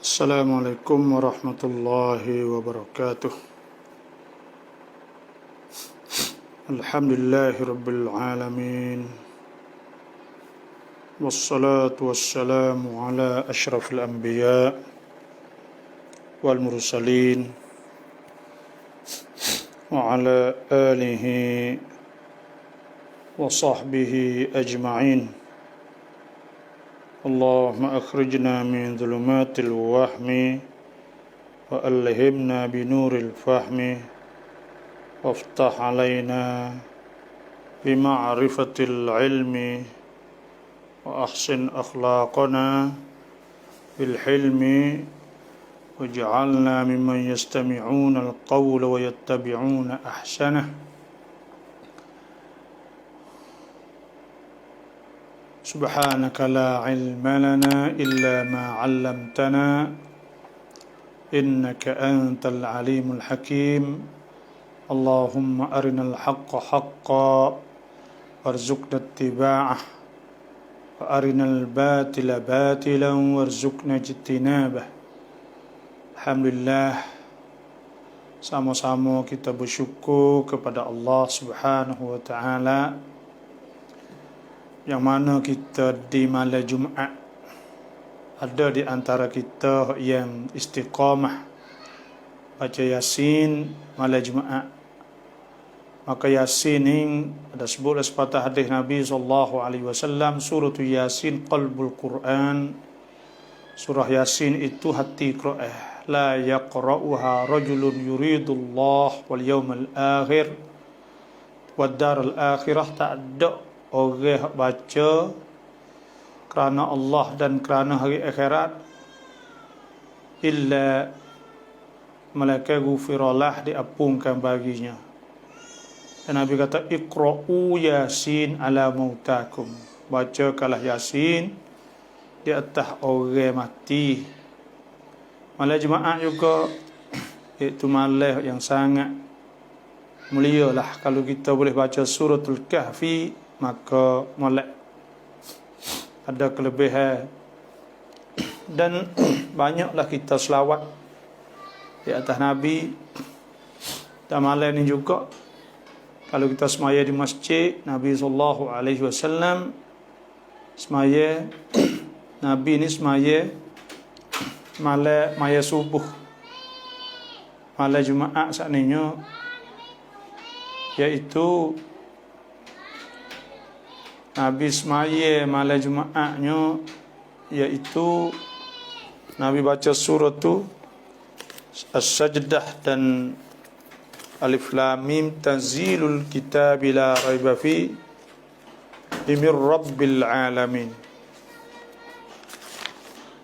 Assalamualaikum warahmatullahi wabarakatuh. Alhamdulillahi rabbil alamin. Wassalatu wassalamu ala ashrafil anbiya wal mursalin wa ala alihi wa sahbihi ajma'in. Allahumma akhrijna min dhulumatil wahmi wa alhimna binuril fahmi waftah alaina bima'rifatil ilmi wa ahsin akhlaqana bil hilmi waj'alna mimman yastami'una al-qawla wa yattabi'una ahsanah. Subhanaka la ilma lana illa ma 'allamtana innaka antal alimul hakim. Allahumma arinal haqqa haqqan warzuqna ittiba'ah wa arinal batila batilan warzuqna ijtinabah. Alhamdulillah, sama-sama kita bersyukur kepada Allah Subhanahu wa taala yang mana kita di malam Jumaat ada di antara kita yang istiqamah baca Yasin malam Jumaat. Maka Yasin ini ada sebuah sepatah hadis Nabi SAW, surah Yasin qalbul Quran. Surah Yasin itu hati Quran. La yaqra'uha rajulun yuridullah wal yawmal akhir wad daral akhirah. Tak ada orang baca kerana Allah dan kerana hari akhirat illa malaikat ghufiralah, diampunkan baginya. Dan Nabi kata iqra'u Yasin ala mautakum, bacakanlah Yasin di atas orang mati. Malam Jumaat juga itu malam yang sangat mulia lah. Kalau kita boleh baca suratul Kahfi, maka molek ada kelebihan. Dan banyaklah kita selawat di atas Nabi. Dan malam ini juga kalau kita semaya di masjid Nabi SAW semaya, Nabi ini semaya malam maya subuh malam Jumaat saknanya, iaitu Nabi semaya malam Jumaatnya, iaitu Nabi baca surah tu As-Sajdah dan Alif Lam Mim tanzilul kitab la raiba fi mir rabbil alamin.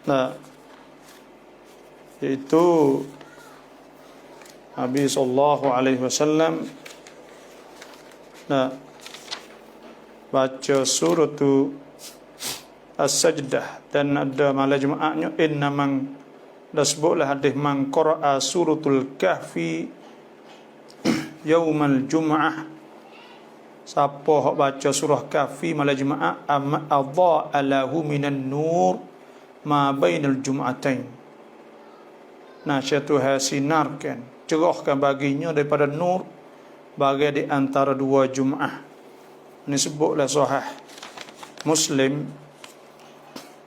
Nah, iaitu Nabi SAW baca surah tu As-Sajdah, dan ada malam Jumaatnya inna man, dasbuklah hadis man qara'a suratul Kahfi yaumal Jum'ah. Siapa hok baca surah Kahfi malam Jumaat, amma adha'a lahu minan nur ma bainal jum'atain. Nah, Tuhan sinarkan, cerahkan baginya daripada nur bagi di antara dua Jumaat. Ini sebutlah sahih Muslim.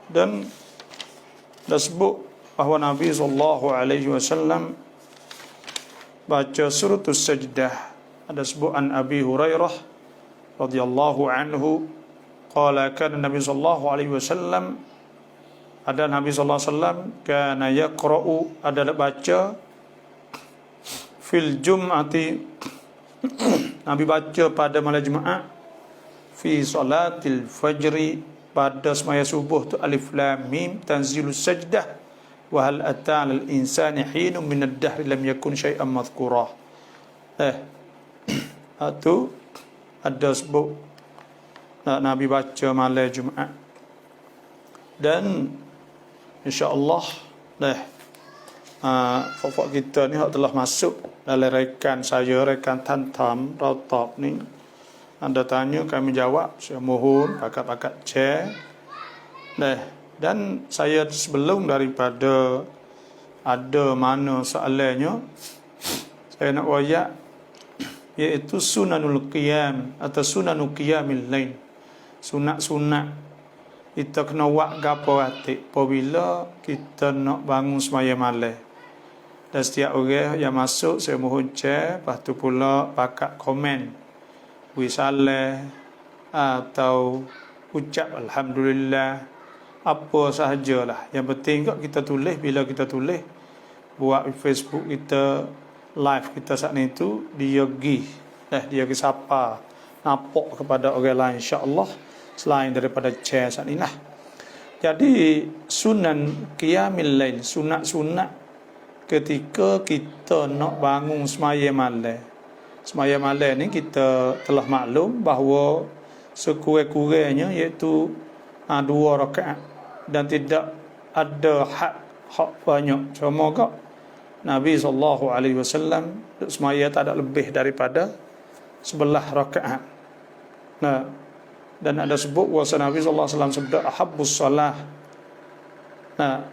Dan disebut bahawa Nabi SAW baca surah As-Sajdah. Ada sebutan Abi Hurairah radhiyallahu anhu qala kana Nabi SAW, ada Nabi SAW kana yaqra'u, adalah baca fil jum'ati Nabi baca pada malam Jumaat fi salatil fajri, pada semaya subuh tu Alif Lam Mim tanzilus sajdah wa hal ata'al al-insani hinun min ad-dahri lam yakun syai'an madhkura. Itu ada sebut Nabi baca malam Jumaat. Dan insya-Allah fak kita ni telah masuk dalam rekan saya, rekan Tantam Rautab ni. Anda tanya, kami jawab. Saya mohon pakat-pakat share. Dan saya sebelum daripada Ada mana soalannya saya nak wayak, iaitu sunanul qiyam atau sunanul qiyamil lain. Sunat-sunat kita kena buat gapo atik apabila kita nak bangun sembahyang malam. Dan setiap orang yang masuk saya mohon share, lepas tu pula pakat komen wisalah atau ucap alhamdulillah, apa sahajalah. Yang penting kok kita tulis, bila kita tulis buat Facebook kita, live kita saat ni tu, dia dia sapa nampak kepada orang lain, insya-Allah, selain daripada share saat ni lah. Jadi sunan qiyamil lail, sunat-sunat ketika kita nak bangun sembahyang malam. Sembahyang malam ni kita telah maklum bahawa sekurang-kurangnya iaitu 2 rakaat, dan tidak ada hak banyak. Cuma kak Nabi SAW sembahyang tak ada lebih daripada 11 rakaat. Nah, dan ada sebut wasa Nabi SAW sebut ahabbus salah. Nah,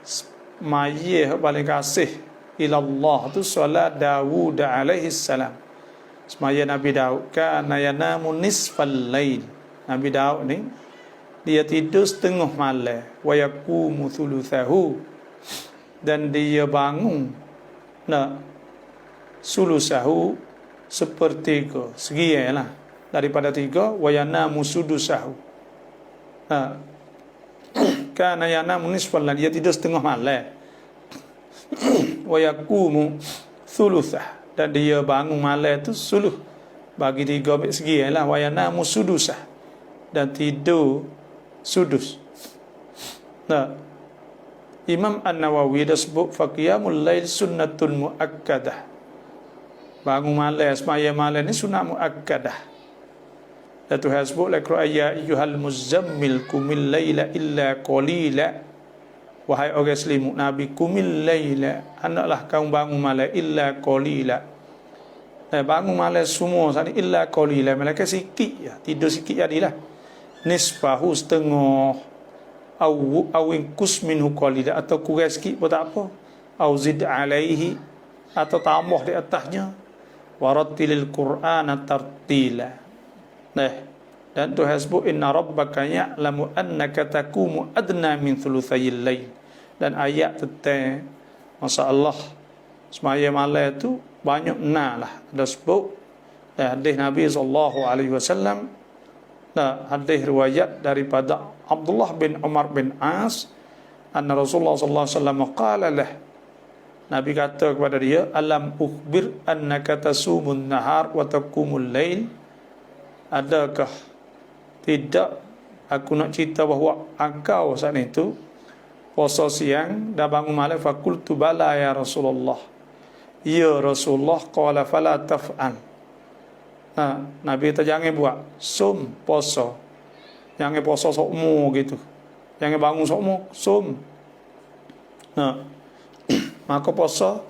sembahyang paling kasih ila Allah tu solat Dawud alaihi salam. Sembahyang Nabi Daud, kana yanamu nisfal lail. Nabi Daud ni dia tidur setengah malam, wa yaqumu thuluthahu, dan dia bangun sulusahu, sepertiga, segialah daripada 3, wa yanamu sudusahu. Kana yanamu nisfal lail, dia tidur setengah malam. Wa yaqumu thuluthah, dan dia bangun malam tu suluh, bagi 3 segi lah. Wa yanamu sudusah, dan tidur sudus. Imam An-Nawawi dah sebut faqiyamul lail sunnatun muakkadah. Bangun malam, sembahyang malam ni sunat muakkadah. Dan Tuhan sebut la ya ayyuhal muzammil qumil laila illa qalila. Wahai orang selimut Nabi, qumil laila, hendaklah kamu bangun malam illa qalila. Bangun malam semua sani illa qalila, malaikat sikit ya, tidur sikit jadilah. Nisfahu, setengah, au inqus minhu qalila, atau kurang sikit pun tak apa. Au zid alaihi, atau tambah di atasnya. Warattilil Qur'ana tartila. Dan Tuhan sebut inna rabbaka ya'lamu annaka taqumu adna min thuluthayil lail. Dan ayat tentang masalah sembahyang malam tu banyak lah. Ada sebut hadis Nabi SAW, hadis riwayat daripada Abdullah bin Umar bin As, anna Rasulullah SAW qala lah, Nabi kata kepada dia, alam ukhbir annaka tasumun nahar wa taqumul lail. Adakah tidak aku nak cerita bahawa engkau saat itu puasa siang dan bangun malam? Fakultu bala ya Rasulullah. Ya Rasulullah. Qala fala taf'al. Nabi kata jangan buat sum puasa, jangan puasa sokmo gitu, jangan bangun sokmo, sum. Maka puasa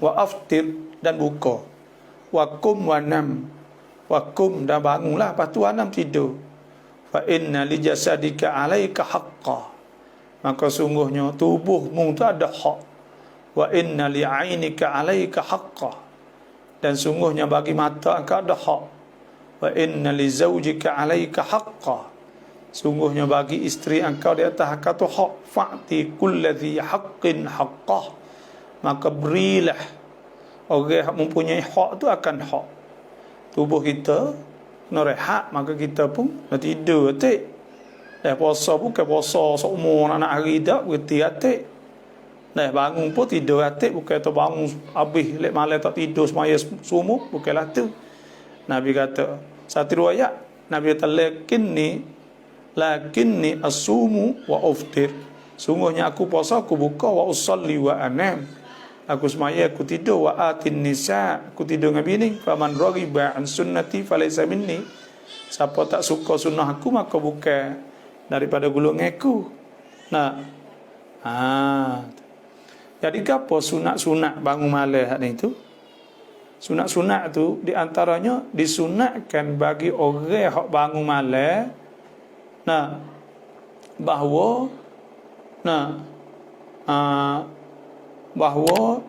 wa aftir, dan buka, wa kum wa nam, wakum, dan bangunlah, lepas tu anam tidur. Fa inna li jasadika alaika haqqa, maka sungguhnya tubuhmu tu ada hak. Wa inna li ainika alaika haqqa, dan sungguhnya bagi mata engkau ada hak. Wa inna li zawjika alaika haqqa, sungguhnya bagi isteri engkau di atas engkau tu hak. Fa'ti kulladhi haqqin haqqah, maka berilah orang yang mempunyai hak tu akan hak. Tubuh kita nak rehat, maka kita pun nak tidur atik. Puasa bukan puasa seumur nak hari dah berhenti atik. Bangun pun tidur atik, bukan tu bangun habis lek malam tak tidur semaya semua, bukanlah tu. Nabi kata satu riwayat, Nabi kata lakinni asumu wa uftir, sungguhnya aku puasa, aku buka, wa usalli wa anam, aku semaya, aku tidur, wa atin nisa, aku tidur dengan bini. Faman raghiba an sunnati falaysa minni, siapa tak suka sunnah aku maka bukan daripada golongan aku. Jadi apa sunat-sunat bangun malam ni tu? Sunat-sunat tu di antaranya disunatkan bagi orang yang bangun malam bahawa bahawa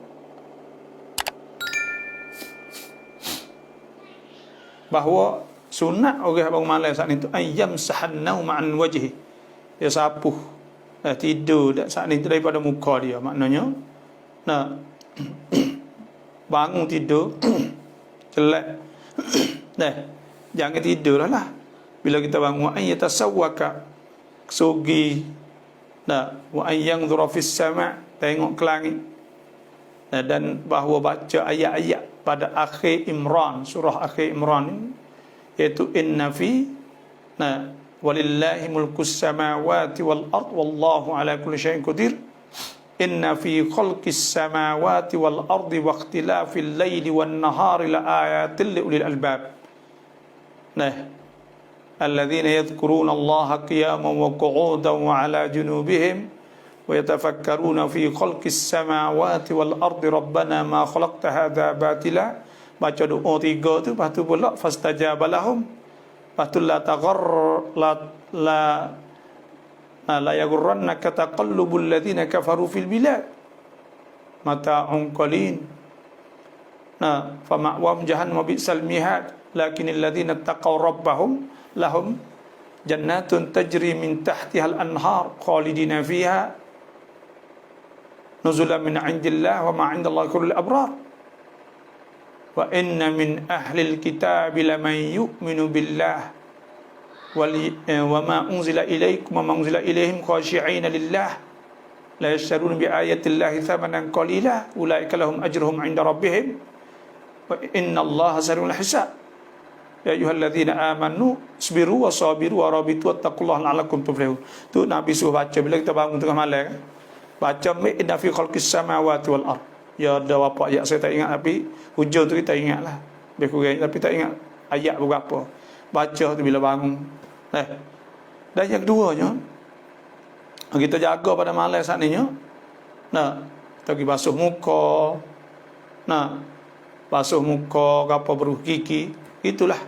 sunat orang bangun malam saat itu ayyam sahannau ma'an wajhi, dia sapuh tidur saat itu daripada muka dia, maknanya nah bangun tidur jelek jangan tidur lah bila kita bangun, wa ayatasawwaka sugi wa ayanzura fis sama', tengok ke langit, dan bahawa baca ayat-ayat pada akhir Imran, surah akhir Imran, iaitu inna fi walillahi mulkus samawati wal ard wallahu ala kulli syai'in qadir, inna fi khalqis samawati wal ardi wa ikhtilafil laili wan nahari la ayatin li ulil albab. Alladzina yadhkuruna Allaha qiyaman wa qu'udan wa ala junubihim wa yatafakkaruna fi khalqis samawati wal ardi rabbana ma khalaqta hadza batila. Baca doa 3 tu, lepas tu pula fastajaba lahum, lepas tu la yaghurrannaka taqallubul ladzina kafaru fil bilad mata'un qalil fa ma'wahum jahannam bi'sal mihad lakinil ladzina taqaw rabbahum lahum jannatun tajri min tahtiha al-anhar khalidina fiha nuzulan min 'indillah wa ma 'indallahi khairul abrar. Wa inna min ahlil kitabi laman yu'minu billah wa ma unzila ilaikum wa ma unzila ilaihim khashi'ina lillah la yashtaruna bi ayatillahi thamanan qalila ulaika lahum ajruhum 'inda rabbihim wa inna Allaha sari'ul hisab. Ya ayyuhalladzina amanu isbiru wa sabiru wa rabitu wattaqullaha la'allakum tuflihun. Tu Nabi suruh baca bila kita bangun tengah malam, baca inna fi khalqis samawati wal ard. Ya ada apa ayat saya tak ingat, tapi hujung tu kita ingatlah lebih kurang, tapi tak ingat ayat berapa. Baca tu bila bangun. Dan yang keduanya, kita jaga pada malam saat ni, kita pergi basuh muka, basuh muka, apa beruh gigi, itulah.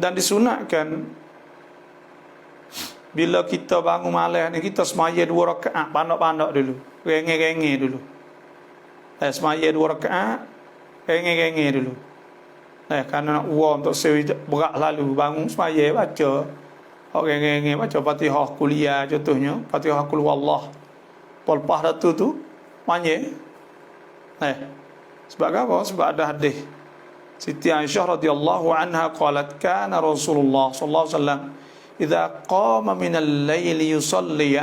Dan disunatkan bila kita bangun malam ni, kita semaya 2 rakaat, pandok-pandok dulu, rengeh-rengeh dulu. Semaya 2 rakaat, rengeh-rengeh dulu. Kerana nak warm untuk berat lalu, bangun semaya baca rengeh-rengeh, baca Fatihah kuliah contohnya, Fatihah qul huwallah. Lepas dah tu panjang. Sebab apa? Sebab ada hadis Siti Aisyah radhiyallahu anha qalat kana Rasulullah sallallahu alaihi wasallam idza qama minal laili yusalli,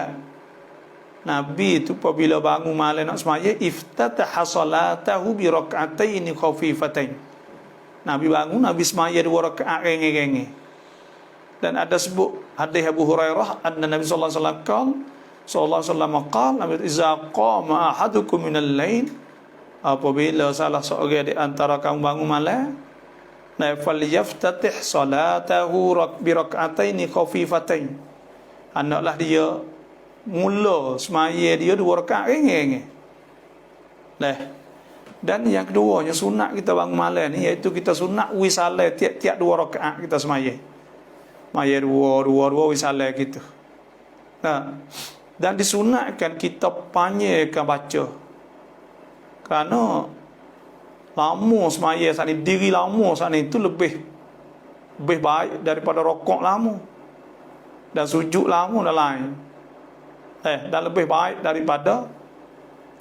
Nabi itu apabila bangun malam nak semaya, iftataha salatahu bi rak'atain khafifatain. Nabi bangun, Nabi semaya 2 rakaat rengeh-rengeh. Dan ada sebut hadis Abu Hurairah, anna Nabi sallallahu alaihi wasallam qala iza qama ahadukum minal lail, apabila salah seorang di antara kamu bangun malam, falyaftatih salatahu bi rak'atain khafifatain. Hendaklah dia mula semaya dia 2 rakaat rengeh-rengeh. Dan yang keduanya sunat kita bangun malam ni, iaitu kita sunat wisalah tiap-tiap 2 rakaat kita semaya. Semaya 2 wisalah gitu. Dan disunatkan kita panjangkan baca. Kerana lama semaya saat ni, diri lama saat ni itu lebih baik daripada rokok lama. Dan sujud lama dah lain. Dan lebih baik daripada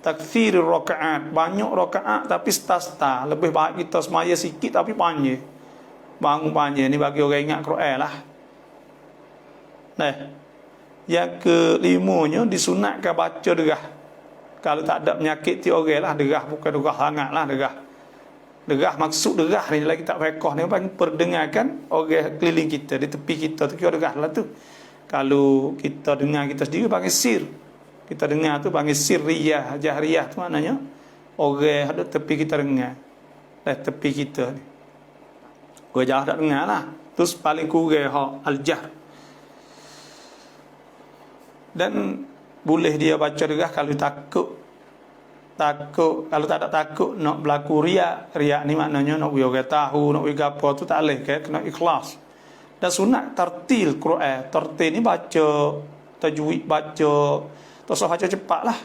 takthir rakaat, banyak rakaat tapi star lebih baik kita semaya sikit tapi panjang, bangun panjang. Ni bagi orang ingat Quran lah. Yang kelimanya disunatkan baca derah. Kalau tak ada penyakit ti orang lah, derah bukan derah hangat lah, derah maksud derah ni dalam kitab fiqh ni perdengarkan orang keliling kita, di tepi kita tu kira derah lah tu. Kalau kita dengar kita sendiri panggil sir. Kita dengar tu panggil sirriyah, jahriyah tu maknanya orang ada tepi kita dengar. Tepi kita ni. Orang jauh tak dengar lah. Terus paling kurang al-jahr. Dan boleh dia baca derah kalau takut, kalau tak ada takut nak berlaku riak. Riak ni maknanya nak orang tahu, nak apa tu tak boleh, kena ikhlas. Dan sunat tartil Quran. Tartil ni baca tajwid, baca tak usah baca cepat lah.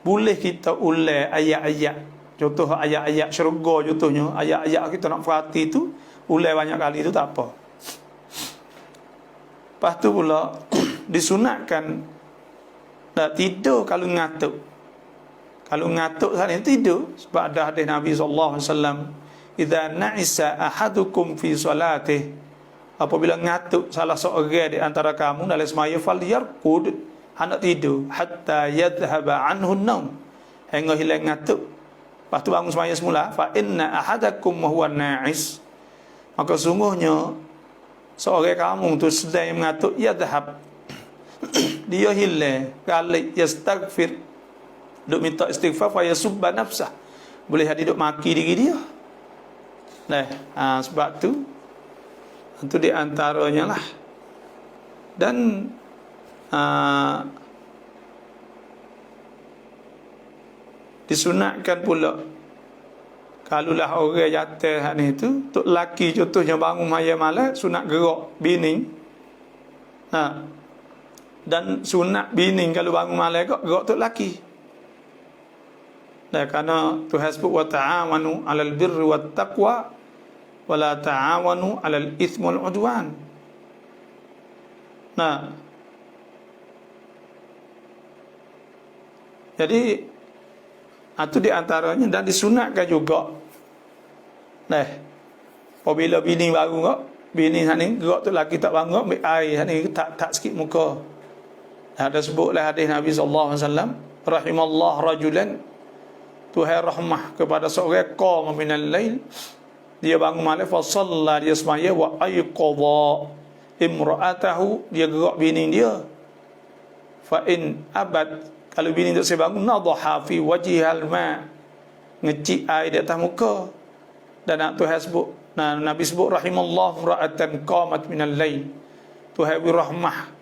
boleh kita ulai ayat-ayat. Contoh ayat-ayat syurga contohnya, ayat-ayat kita nak perhati tu ulai banyak kali tu tak apa. Lepas tu pula disunatkan tak tidur kalau ngantuk. Kalau ngantuk saat ini tidur, sebab ada hadis Nabi SAW, idza na'isa ahadukum fi salatih, apabila ngantuk salah seorang di antara kamu dalam semaya, falyarqud, hendak tidur hatta yadhhaba anhu an-naum, hingga hilang ngantuk. Lepas tu bangun semaya semula, fa inna ahadakum wa huwa na'is, maka sungguhnya seorang kamu tu sedang mengantuk, yadhhab, dia hilang, galik, yastaghfir, duk minta istighfar, fa yasubba nafsah, boleh jadi duk maki diri dia. Nah, sebab tu itu di antaranya lah. Dan disunatkan pula kalulah orang jatuh ni tu, tok laki contohnya bangun maya malam, sunat gerak bini. Dan sunat bini kalau bangun malam gerak tok laki. Kerana Tuhan sebut wa ta'awanu 'alal birri wat taqwa wa la ta'awanu 'alal itsmi wal 'udwan. Jadi itu di antaranya, dan disunatkan juga. Apabila bini baru kok, bini ni gerak tu laki tak bangun, ambil air ni tak sikit muka. Ada sebutlah hadis Nabi sallallahu alaihi wasallam, rahimallahu rajulan, Tuhan rahmah kepada seorang qama minal lail, dia bangun malam, fa shalla, dia semaya, wa ayqadha imra'atahu, dia gerak bini dia. Fa in abad, kalau bini tak bangun, nadha fi wajhihal ma, ngecik air di atas muka. Dan Tuhan sebut, Nabi sebut rahimallahu ra'atan qamat minal lail, Tuhan rahmah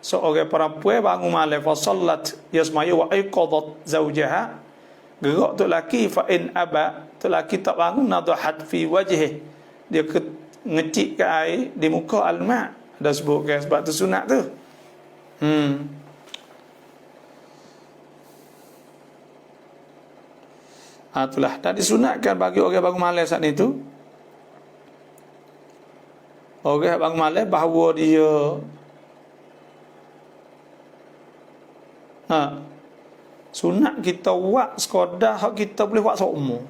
seorang perempuan bangun malam, fa sallat, dia semaya, wa ayqadhat zawjaha, gerak tu laki, fa in aba, tu laki tak bangun, nadhat fi wajhi, dia ngecik ke air di muka alma. Ada sebut kan, sebab tu sunat tu. Itulah, dan disunatkan bagi orang bangun malam saat itu, orang bangun malam bahawa dia sunat kita buat sekadar hak kita boleh buat seumur.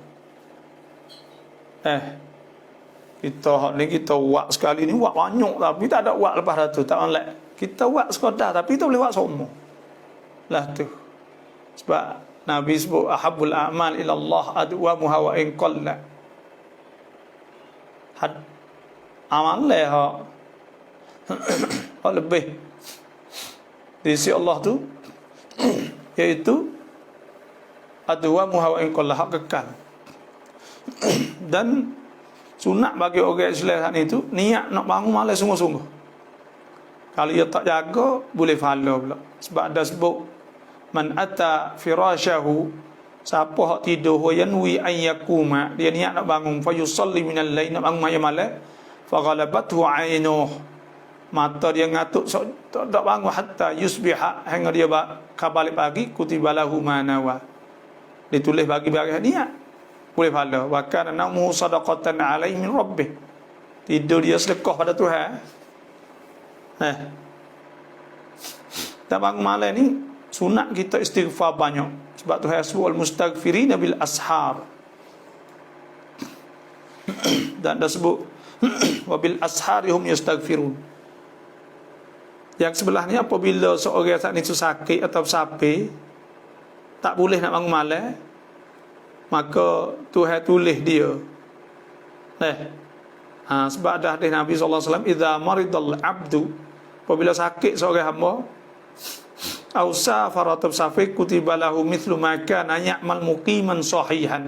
Kita hak ni kita buat sekali ni, buat banyak tapi tak ada buat lepas tu, tak molek. Kita buat sekadar tapi kita boleh buat seumur. Lah tu. Sebab Nabi sebut ahabul a'mal ila Allah adwamuha wa in qalla. Amal hak lebih di sisi Allah tu iaitu adwamuha wa in qalla, hak kekal. Dan sunat bagi orang Islam itu niat nak bangun malam sungguh-sungguh. Kalau dia tak jaga, boleh pahala pula. Sebab ada sebut man ata firashahu, siapa hak tidur wa yanwi an yakuma, dia niat nak bangun, fa yusalli minal lail, nak bangun malam, fa ghalabathu ainuh, mata dia ngatuk tak bangun hatta yusbiha, hingga dia balik pagi, kutibalahu ma nawa, ditulis bagi-bagi niat, boleh pahala. Wa kana namu sadaqatan alaihi min rabbih, tidur dia sedekah pada Tuhan. Tak bangun malam ni sunat kita istighfar banyak, sebab Tuhan sebut al mustaghfirina bil ashar. Dan dah sebut wa bil asharihum yastaghfirun. Yang sebelah ni, apabila seorang saat itu sakit atau sampai tak boleh nak bangun malam, maka Tuhan tulis dia. Sebab ada hadis Nabi sallallahu alaihi wasallam, idza maridal abdu, apabila sakit seorang hamba, au safara tabsafiq kutiba lahu mithlu ma kana ya'mal muqiman sahihan,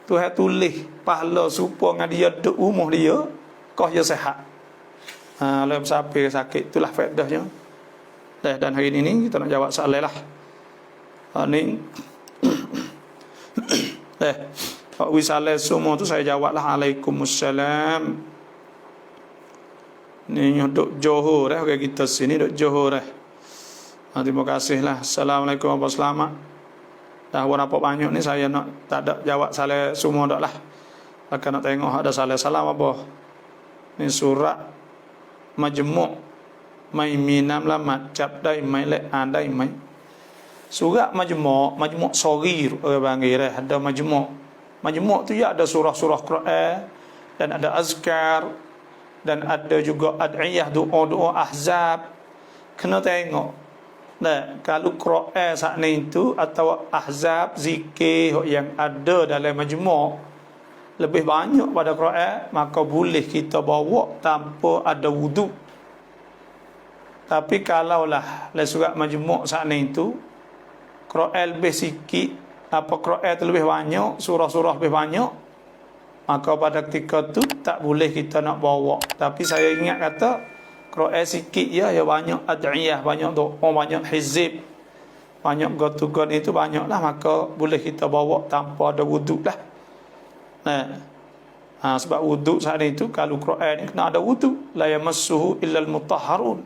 Tuhan tulis pahala serupa dengan dia duduk rumah dia, kau dia sihat. Kalau sampai sakit, itulah faedahnya. Dan hari ini kita nak jawab soalan lah. Ni Pak Wisale semua tu saya jawablah Waalaikumsalam. Ni duduk Johor orang kita sini duduk Johor. Terima kasihlah. Assalamualaikum warahmatullahi wabarakatuh. Dah berapa banyak ni saya nak tak ada jawab salah semua dak lah. Akan nak tengok ada salah apa. Ni surat Majmu' mai minam lamat cap dai mai le andai mai. Surat Majmu' Shaghir orang panggil ada Majmu' tu ya ada surah-surah Quran dan ada azkar dan ada juga ad'iyah doa-doa ahzab. Kena tengok. Nah, kalau Quran saat ni itu atau ahzab zikir yang ada dalam Majmu' lebih banyak pada Quran, maka boleh kita bawa tanpa ada wudu. Tapi kalaulah surat Majmu' saat ni itu Quran lebih sikit, apa Quran tu lebih banyak, surah-surah lebih banyak, maka pada ketika tu tak boleh kita nak bawa. Tapi saya ingat kata Quran sikit ya banyak ad'iyah, banyak doa, banyak hizib, banyak gotugan itu banyaklah, maka boleh kita bawa tanpa ada wuduk lah. Sebab wuduk saat itu kalau Quran ni kena ada wuduk, la yamassuhu illal mutahharun.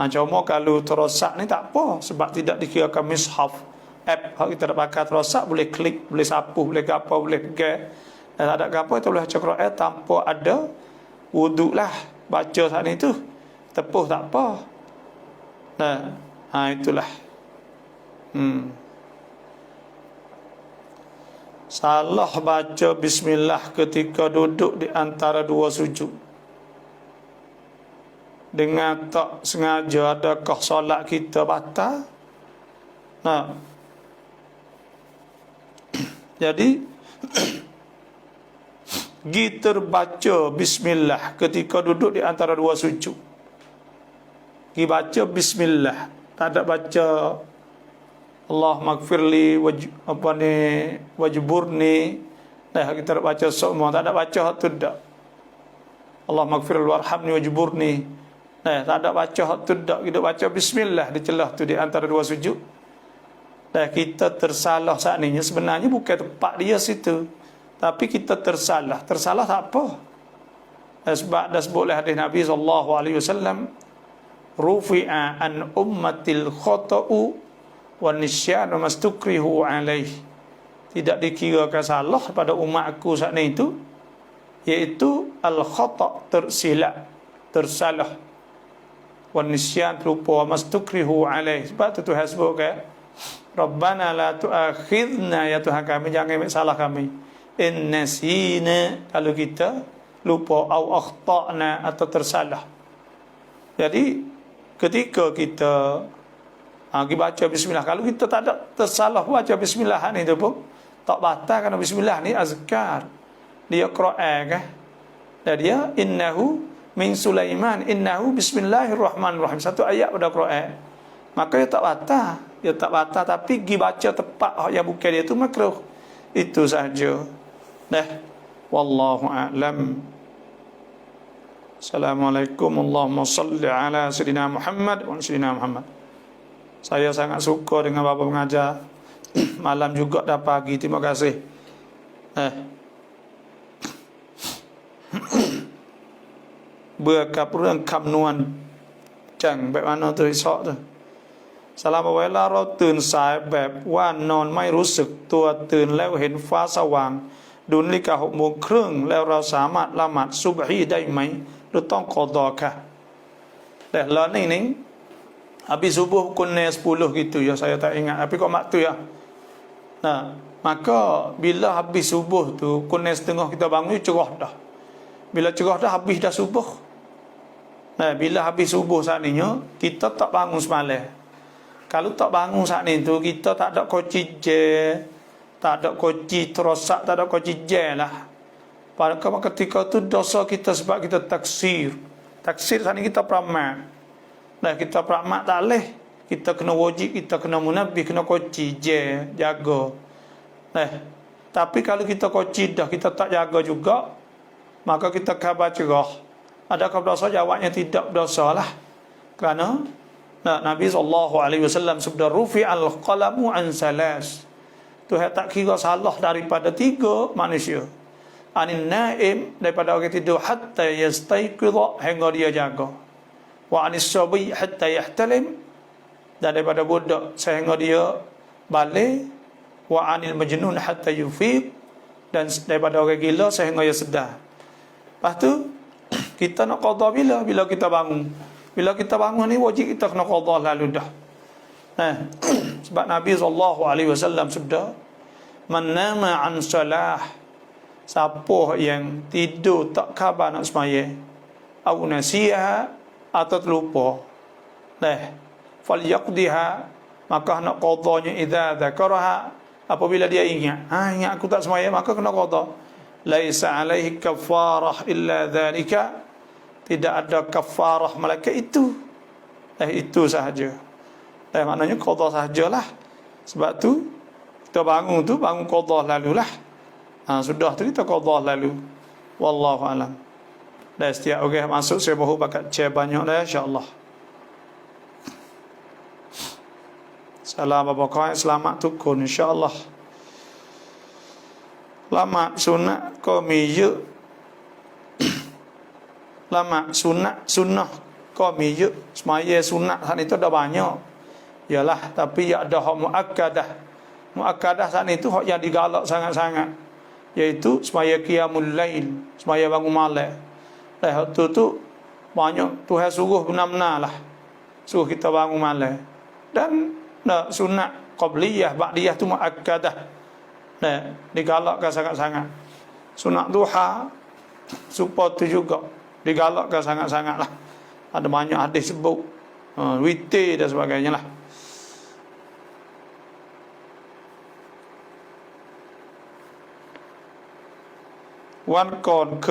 Cuma kalau terosak ni tak apa, sebab tidak dikirakan mishaf. App kalau kita nak pakai terosak boleh klik, boleh sapu, boleh apa, boleh pegang. Dan tak ada apa itu boleh baca Quran tanpa ada wuduk lah. Baca saat ni tu tepuh tak apa. Itulah. Salah baca bismillah ketika duduk di antara dua sujud. Dengan tak sengaja adakah solat kita batal? Jadi kita baca bismillah ketika duduk di antara dua sujud. Kita baca bismillah, tak ada baca Allah maghfirli wajburni. Kita baca semua, tak ada baca tu dak. Allah maghfirli warhamni wajburni. Tak ada baca tu dak. Kita baca bismillah di celah tu di antara dua sujud. Kita tersalah saat ni sebenarnya bukan tempat dia situ, tapi kita tersalah tak apa. Sebab dah sebut oleh hadis Nabi SAW, rufi'a an ummatil khata'u wa nisyanu mastukrihu alaih. Tidak dikirakan salah pada umatku saat ni itu, iaitu al-khata' tersilap, tersalah, wa nisyan lupa, mastukrihu alaih. Sebab tu Tuhan sebut kan, Rabbana la tu'akhidna, ya Tuhan kami jangan ambil salah kami, in nasina, kalau kita lupa, au akhta'na, atau tersalah. Jadi ketika kita baca bismillah, kalau kita tak ada tersalah baca bismillah ni tu pun tak batal, kerana bismillah ni azkar, dia Quran kan, dan dia innahu min Sulaiman innahu bismillahirrahmanirrahim, satu ayat pada Quran, maka dia tak batal. Dia tak batal, tapi pergi baca tepat yang bukan dia tu makruh. Itu sahaja. Wallahu a'lam. Assalamualaikum. Allahumma salli ala sayyidina Muhammad wa sayyidina Muhammad. Saya sangat suka dengan bapa pengajar. Malam juga dah pagi. Terima kasih. Berkapurang kamnuan Chang baik mana tu esok tu. สลามเวลาเราตื่นสายแบบว่านอนไม่รู้สึกตัวตื่นแล้วเห็นฟ้าสว่างดูนาฬิกา6:30แล้วเราสามารถละหมาดซุบฮีได้ไหมหรือต้องกอฎอค่ะแต่ละนี่ habis subuh pukul 10 gitu ya, saya tak ingat tapi kok mak tu ya. Maka bila habis subuh tu pukul 9:30 kita bangun cerah dah. Bila cerah dah habis dah subuh. Bila habis subuh saatnya kita tak bangun semalam. Kalau tak bangun saat ni tu, kita tak ada koci je, tak ada koci terosak, tak ada koci je lah. Pada ketika tu dosa kita sebab kita taksir. Taksir saat ni kita peramat. Kita peramat tak boleh. Kita kena wajib, kita kena munabih, kena koci je, jaga. Tapi kalau kita koci dah, kita tak jaga juga, maka kita khabar cerah. Adakah berdosa? Jawabnya tidak berdosa lah. Kerana Nabi SAW sabda rufi'al qalamu an salas. Tuhan tak kira salah daripada 3 manusia. Anin naim, daripada orang tidur, hatta yastayqidha, hingga dia jaga. Wa anis sabi hatta yahtalim, dan daripada budak sehingga dia balik, wa anil majnun hatta yufiq, dan daripada orang gila sehingga dia sedar. Lepas tu kita nak qada bila kita bangun. Bila kita bangun ni wajib kita kena qada lalu dah. Sebab Nabi SAW sudah man nama an salah, siapa yang tidur tak khabar nak sembahyang, au nasiha atau terlupa, falyaqdiha, maka nak qadanya idza dzakaraha, apabila dia ingat, ingat aku tak sembahyang, maka kena qada. Laisa alaihi kafarah illa dzalika, tidak ada kafarah malaikat itu, itu sahaja. Maknanya qada sahajalah. Sebab tu kita bangun qada lalulah. Sudah tu kita qada lalu. Wallahu alam. Dah setiap orang masuk saya mahu bakat chair banyak dah insya-Allah. Salam apa selamat tukun insya-Allah. Lama sunat qamiyya. Lama sunat sunnah qamiyya. Semaya sunat saat itu dah banyak. Yalah, tapi ya ada hak muakkadah. Muakkadah saat itu hak yang digalak sangat-sangat, iaitu semaya qiyamul lail, semaya bangun malam. Hak tu banyak Tuhan suruh benar-benar lah, suruh kita bangun malam. Dan sunat qabliyah, ba'diyah tu muakkadah, digalakkan sangat-sangat. Sunat duha support tu juga digalakkan sangat-sangat lah. Ada banyak hadis sebut, witir dan sebagainya lah. Wan ก่อนเ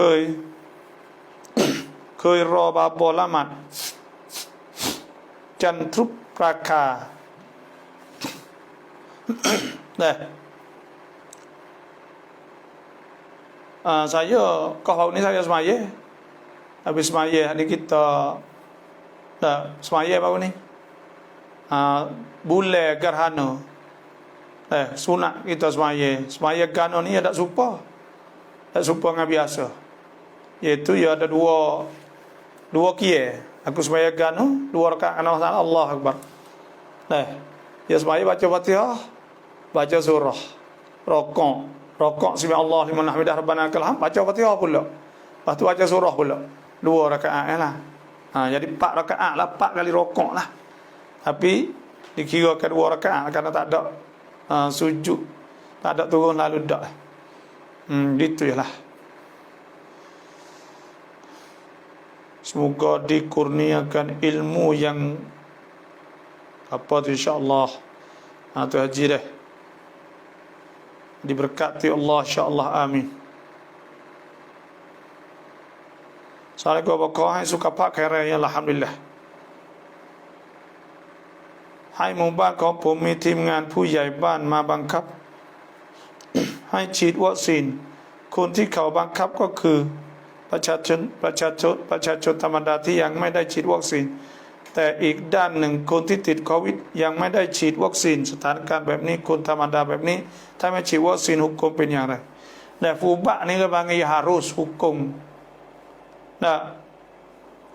คยรอบาบอละหมัดจันทรุปราคา saya kalau ini saya semaya, habis semaya ni kita semaya baru ni bulan gerhana, sunat kita semaya gerhana ni ada serupa. Tak serupa dengan biasa, iaitu ya ada dua kia. Aku sembahyang ganu 2 rakaat karena Allah Akbar. Ya sembahyang baca Fatihah, baca surah, rokok sami Allah liman hamidah rabbana lakal hamd, baca Fatihah pula. Lepas tu baca surah pula. 2 rakaat lah. Jadi 4 rakaat lah, 4 kali rokok lah. Tapi dikirakan 2 rakaat kerana tak ada sujud, tak ada turun lalu dak. Gitu ya lah. Semoga dikurniakan ilmu yang apa tu insya-Allah. Tu haji dah. Diberkati Allah insya-Allah, amin. Assalamualaikum warahmatullahi wabarakatuh. Suka pak khairnya alhamdulillah. Hai หมู่บ้านของผมมีทีมงานผู้ใหญ่บ้านมาบังคับให้ฉีดวัคซีนคนที่เขาบังคับก็คือประชาชนธรรมดาที่ยังไม่ได้ฉีดวัคซีนแต่อีกด้านหนึ่งคนที่ติดโควิดยังไม่ได้ฉีดวัคซีนสถานการณ์แบบนี้คนธรรมดาแบบนี้ถ้าไม่ฉีดวัคซีนhukumเป็นอย่างไรnah fubak ni kebangi harus hukum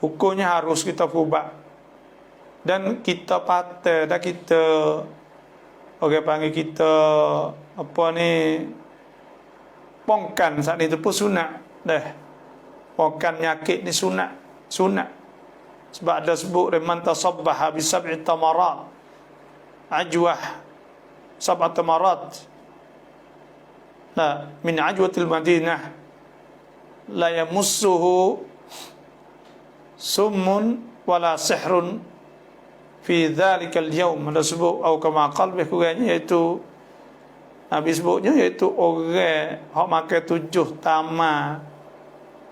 hukumnya harus kita fubak dan kita patah dan kita orang panggil kita apa ni pongkan saat itu pun sunat pongkan nyakit ni sunat sebab ada sebut man tasabbaha bi sab'i tamarat ajwah sab'a tamarat min ajwatil madinah la yamussuhu summun wala sihrun fi dhalikal yawm. Ada sebut atau kama qalbi kurangnya iaitu Nabi sebutnya iaitu orang hak makan 7 tamar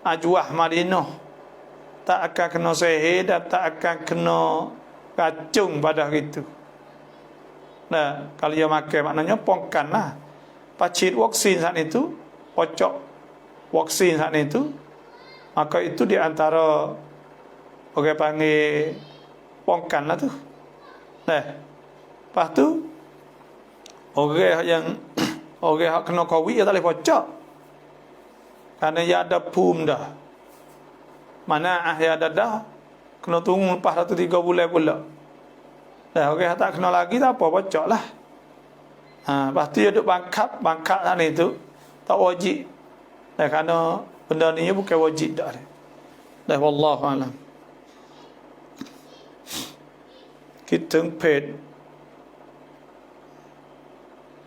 ajwah Madinah tak akan kena sihir dan tak akan kena racun pada hari itu. Kalau dia makan maknanya pongkan lah. Pacit vaksin saat itu, pocok vaksin saat itu, maka itu di antara orang panggil pongkan lah tu. Lepas tu orang yang kena COVID dia tak boleh pocok kerana dia ada pum dah, mana dia ada dah, kena tunggu lepas 1-3 bulan pula. Dah orang tak kena lagi tak apa, bocok lah. Lepas tu dia duduk bangkap sana itu tak wajib. Dah kerana benda ni bukan wajib dah. Dah wallahu alam. Kita pet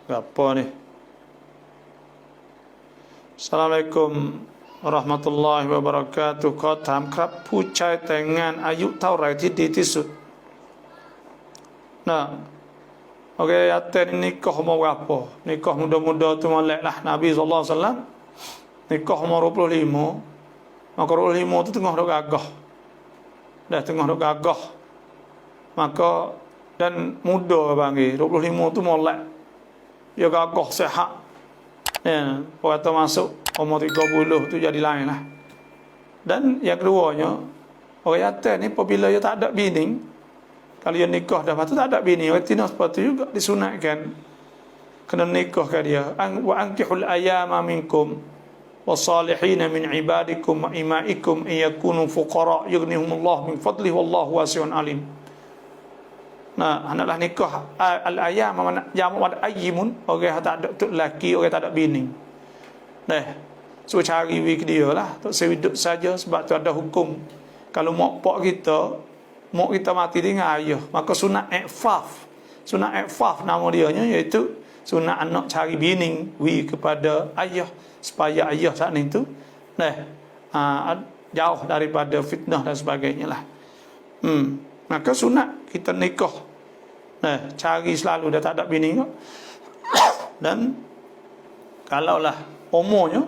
apa ni? Assalamualaikum warahmatullahi wabarakatuh ขอถามครับผู้ชายแต่งงานอายุเท่าไหร่ที่ดีที่สุดnah okey aten nikah umur berapa nikah muda-muda tu molek lah Nabi sallallahu alaihi wasallam nikah umur 25 maka 25 tu tengah dok gagah dah tengah dok gagah maka dan muda panggil 25 tu molek dia gagah sihat ya waktu masuk umur 30 tu jadi lain lah. Dan yang keduanya orang yatim ni apabila dia tak ada bini, kalau dia nikah dah patut tak ada bini, orang tina seperti juga disunatkan kena nikah ke dia. Wa ankihul ayama minkum wasalihin min ibadikum wa imaikum in yakunu fuqara yughnihumullah min fadlihi wallahu wasi'un alim. Nah, hendaklah nikah al-ayam mana jamak ayyimun, orang tak ada tok laki, orang tak ada bini. Nah, so cari wik dia lah, tak sehidup saja sebab tu ada hukum. Kalau mak kita mati dengan ayah, maka sunat i'faf. Sunat i'faf nama dia nya iaitu sunat anak cari bini wi kepada ayah supaya ayah saat itu jauh daripada fitnah dan sebagainya lah. Maka sunat kita nikah. Cari selalu dah tak ada bini kok. Dan kalaulah umurnya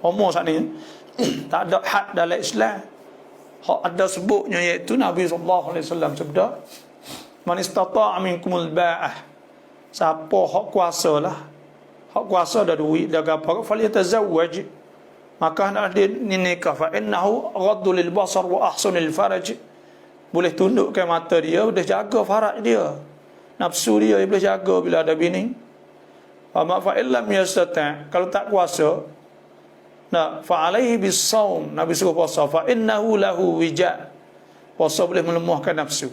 umur saat ni tak ada had dalam Islam, hak ada sebutnya iaitu Nabi sallallahu alaihi wasallam sabda man istata'a minkumul ba'ah, siapa hak kuasa lah, hak kuasa dah duit dah gapo falyatazawwaj, maka hendak dia nikah fa innahu ghaddu lil basar wa ahsanul faraj, boleh tundukkan mata dia, boleh jaga faraj dia, nafsu dia boleh jaga bila ada bini. Fa illam yastata', kalau tak kuasa fa alaihi bis-shaum, Nabi suruh puasa, fa innahu lahu wija', puasa boleh melemahkan nafsu.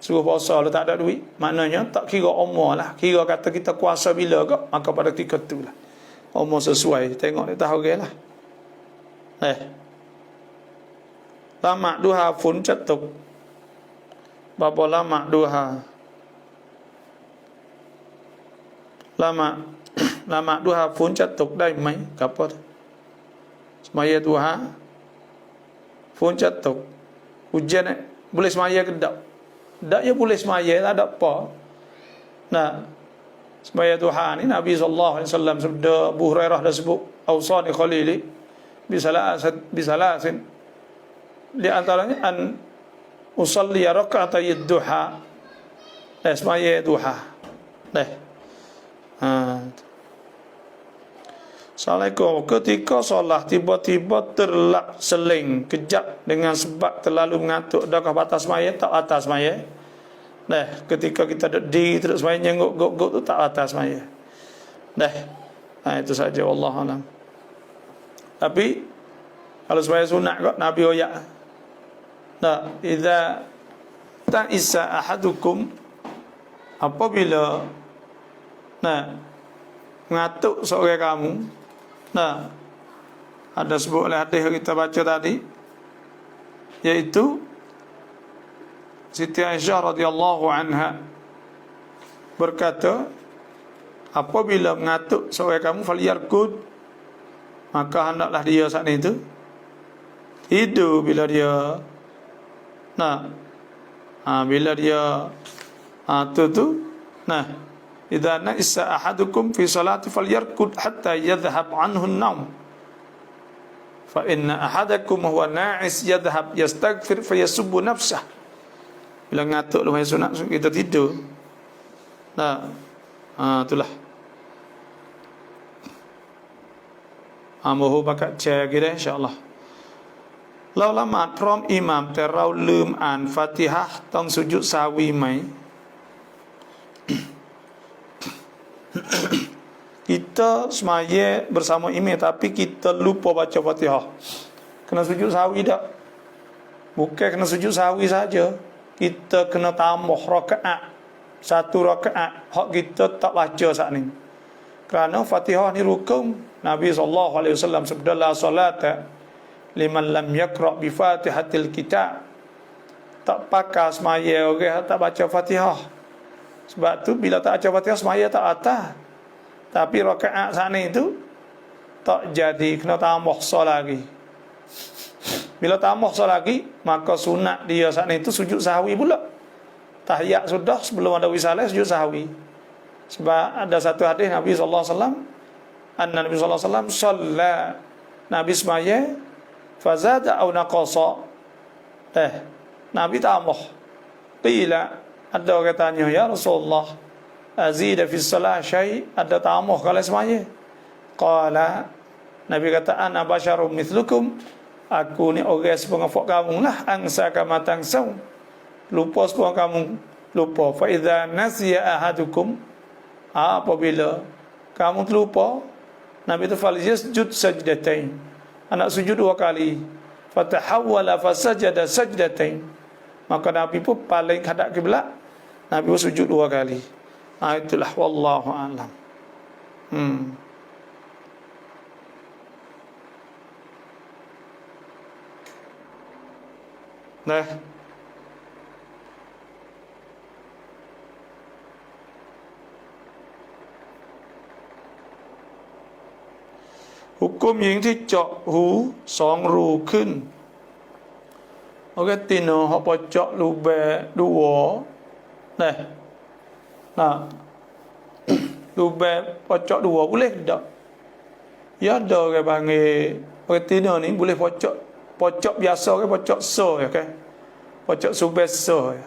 Suruh puasa kalau tak ada duit, maknanya tak kira umur lah, kira kata kita kuasa bila ke, maka pada ketika tu lah umur sesuai, tengok dia tahu ke lah. Lama duha pun cetuk berapa lama duha, lama duha pun cetukได้ไหม apa tu semaya duha pun cetuk hujan boleh semaya ke tak? Tak ya boleh semaya, tak ada apa. Nah, semaya duha ni Nabi sallallahu alaihi wasallam sabda, Abu Hurairah dah sebut, ausani khalili bisalasin, di antaranya an usalli rak'atay duha, semaya duha. Assalamualaikum. Ketika solat tiba-tiba terlak seling kejap dengan sebab terlalu mengantuk, adakah batas maya? Tak atas maya. Ketika kita duduk terus maya nyenguk-guk tu tak atas maya. Itu saja, wallahu alam. Tapi kalau semaya sunat kok Nabi oyak. Idza ta'isa ahadukum, apabila mengatuk seorang kamu, ada sebut oleh hadis yang kita baca tadi, yaitu Siti Aisyah radhiyallahu anha berkata, apabila mengatuk seorang kamu falyarkud, maka hendaklah dia saat itu tidur bila dia bila dia idza na'isa ahadukum fi salati falyarkud hatta yadhhab anhu an-nawm, fa inna ahadakum huwa na'is yadhhab yastaghfir fayasubbu nafsah. Bila ngatuk lumayan sunat kita tidur. Itulah. Mohon pakat share kira insya-Allah. เราละหมาดพร้อมอิหม่ามแต่เราลืมอ่านฟาติฮะห์ต้องสุญูดซาวีไหม Kita semaya bersama imam tapi kita lupa baca Fatihah, kena sujud sahwi tak? Bukan kena sujud sahwi saja, kita kena tambah rakaat. Satu rakaat hak kita tak baca saat ni. Kerana Fatihah ni rukun. Nabi SAW sabda la salata liman lam yaqra bi Fatihatil kitab. Tak pakai semaya orang tak baca Fatihah. Sebab tu bila tak baca Fatihah semaya tak atas. Tapi rakaat saat ni tu tak jadi, kena tambah solat lagi. Bila tambah solat lagi, maka sunat dia saat ni tu sujud sahwi pula. Tahiyat sudah, sebelum ada wisalah sujud sahwi. Sebab ada satu hadis Nabi sallallahu alaihi wasallam, Nabi sallallahu alaihi wasallam shalla, Nabi semaya fazada aw naqasa. Nabi tambah. Qila, ada orang tanya, ya Rasulullah, azida fi salah syai', ada tambah kalau semaya? Qala, Nabi kata, ana basyarum mithlukum, aku ni orang sepengafak kamu lah, angsa kama tangsau, lupa sepengafak kamu lupa. Fa idza nasiya ahadukum, apabila kamu terlupa, Nabi tu falyasjud sajdatain, anak sujud 2 kali. Fatahawwala fasajada sajdatain, maka Nabi pun paling hadap kiblat, Nabi pun sujud 2 kali. Itulah wallahu a'lam. Nah, hukum หญิงที่เจาะหู2 รูขึ้น Orang Tino hok pocok lubang 2. Nah, lubang pocok 2 boleh tak? Ya ada orang panggil orang Tino ni boleh pocok biasa ke pocok so ya kan? Pocok subesa ya.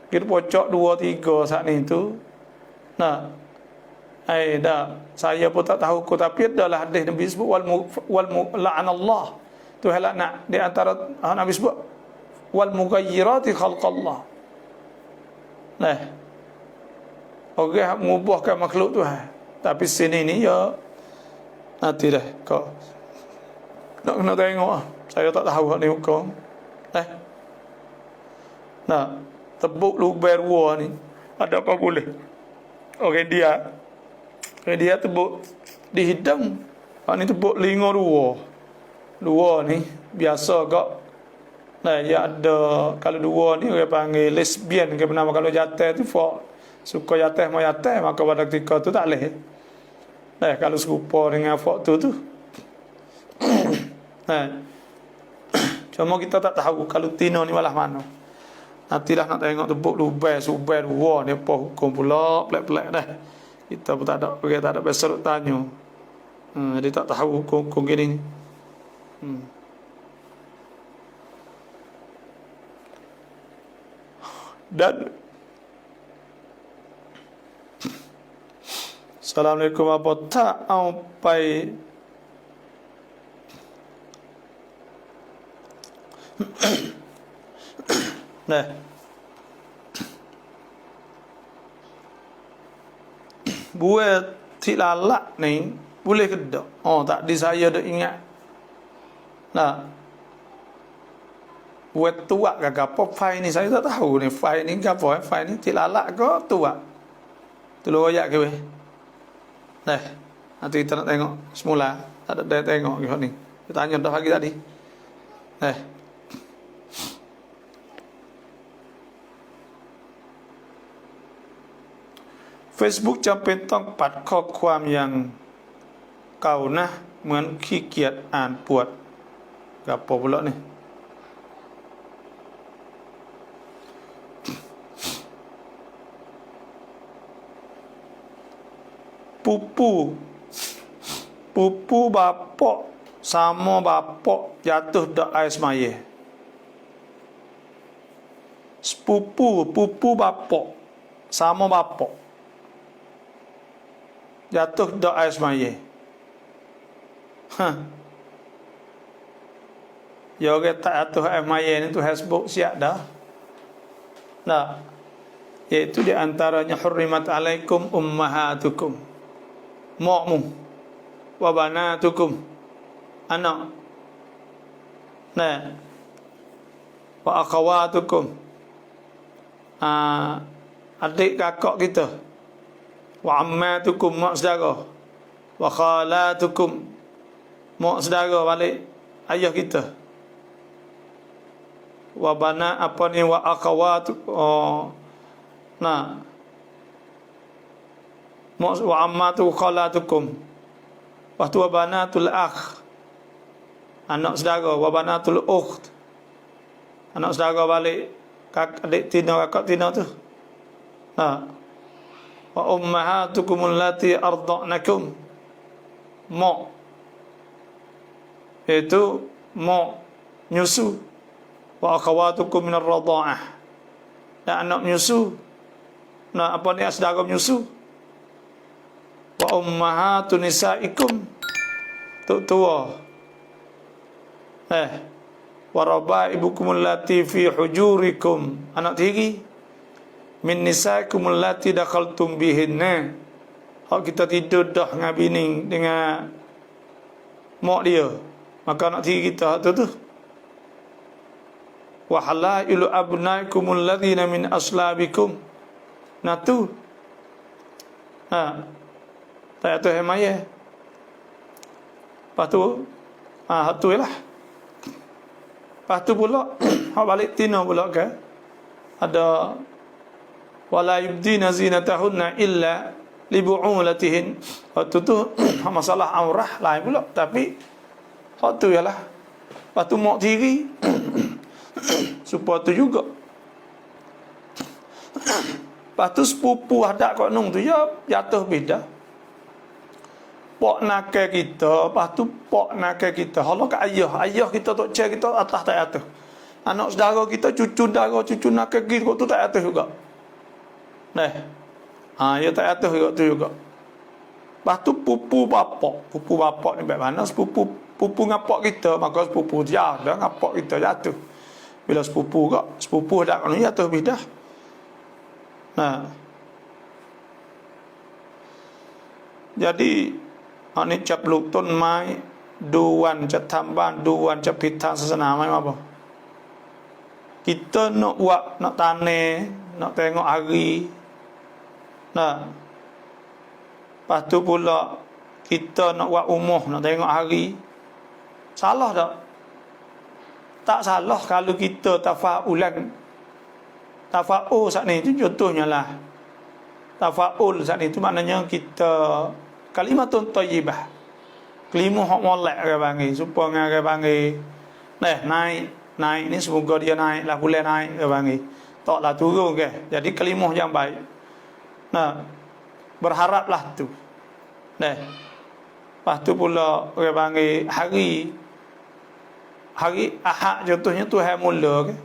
Kita pocok 2 3 saat ni tu. Nah, dah saya pun tak tahu ko, tapi adalah hadis Nabi sebut wal la'anallah. Tu halak nak di antara Nabi sebut wal mughayyirati khalqallah. Nah, orang mengubahkan makhluk Tuhan. Tapi sini ni ya nanti dah kau nak kena tengok. Saya tak tahu ni hukum. Nah, tebuk lubang 2 ni ada apa boleh? Orang dia tebuk di hidung. Ni tebuk lingo 2 ni biasa kak. Nah, ya ada kalau 2 ni orang panggil lesbian ke bernama, kalau jatuh tu suka jatuh mau jatuh, maka pada ketika tu tak boleh. Nah, kalau serupa dengan fak tu nah, cuma kita tak tahu kalau Tino ni malah mana. Nantilah nak tengok tebuk lubang subang 2 ni apa hukum pula, pelik-pelik dah. Kita pun tak ada, orang tak ada besar tanya. Dia tak tahu hukum gini. Dan Assalamualaikum apa tak au pai nah, buat tilalak ni boleh ke tak? Tak di saya dah ingat. Nah, buat tuak ke apa fai ni saya tak tahu ni. Fai ni ke apa? Fai ni tilalak ke tuak? Tolong ayat ke weh. Nah, nanti kita nak tengok semula. Tak ada dia tengok ni. Kita tanya dah pagi tadi. Facebook จำเป็นต้องปัดข้อความอย่างเก่านะเหมือนขี้เกียจอ่านปวดกับปวดแล้วนี่pupu bapak sama bapak jatuh dak air semaya. Pupu bapak sama bapak jatuh dak air semaya. Ya orang tak jatuh air semaya ni tu hasbuk siap dah. Nah, iaitu di antaranya hurrimat alaikum ummahatukum, makmu wa banatukum, anak. Nah, wa akhawatukum, adik kakak kita. Wa ammatukum, mak saudara. Wa khalatukum, mak saudara balik ayah kita. Wa bana apa ni, wa akhawat, wa ammatu khalatukum. Wa tu banatul akh, anak saudara. Wa banatul ukht, anak saudara balik adik tina, kakak tina tu. Wa ummahatukum allati arda'nakum, mak itu mak nyusu. Wa akhawatukum minar radha'ah, dan anak nyusu. Apa ni, saudara nyusu. Wa ummahatu nisaikum, tok tua. Wa rabaibukum allati fi hujurikum, anak tiri. Min nisaikum allati dakhaltum bihinna, hak kita tidur dah dengan bini, dengan mak dia, maka anak tiri kita tu. Wa halailu abnaikum alladzina min aslabikum, tu. Tak tu hemaya. Lepas tu tu lah. Lepas tu pula hak balik tina pula ke, ada wala yubdina zinatahunna illa li bu'ulatihin. Waktu tu masalah aurah lain pula, tapi hak tu ialah. Lepas tu mak tiri supaya tu juga. Lepas tu sepupu hadap kat nung tu ya jatuh beda. Pak nakal kita, lepas tu pak nakal kita halau kat ayah kita tok cek kita atas tak jatuh. Anak saudara kita, cucu saudara, cucu nakal kita tu tak jatuh juga. Ya tak jatuh juga tu juga. Lepas tu pupu bapak ni baik mana, sepupu ngapak kita, maka sepupu dia dah ngapak kita jatuh. Bila sepupu dah kan jatuh bidah. Jadi ni cap lutun mai duan cap tamban duan cap pita sesana mai apa. Kita nak buat, nak tane, nak tengok hari. Lepas tu pula kita nak buat umur, nak tengok hari. Salah tak? Tak salah kalau kita tafa'ulan. Tafa'ul saat ni itu contohnya lah. Tafa'ul saat ni itu maknanya kita kalimatun thayyibah. Kalimah hak molek ke panggil, supaya ke panggil. Naik ni semoga dia naik lah, boleh naik ke panggil. Taklah turun ke. Jadi kalimah yang baik. Berharaplah tu. Lepas tu pula ke panggil hari Ahad contohnya tu hari mula ke.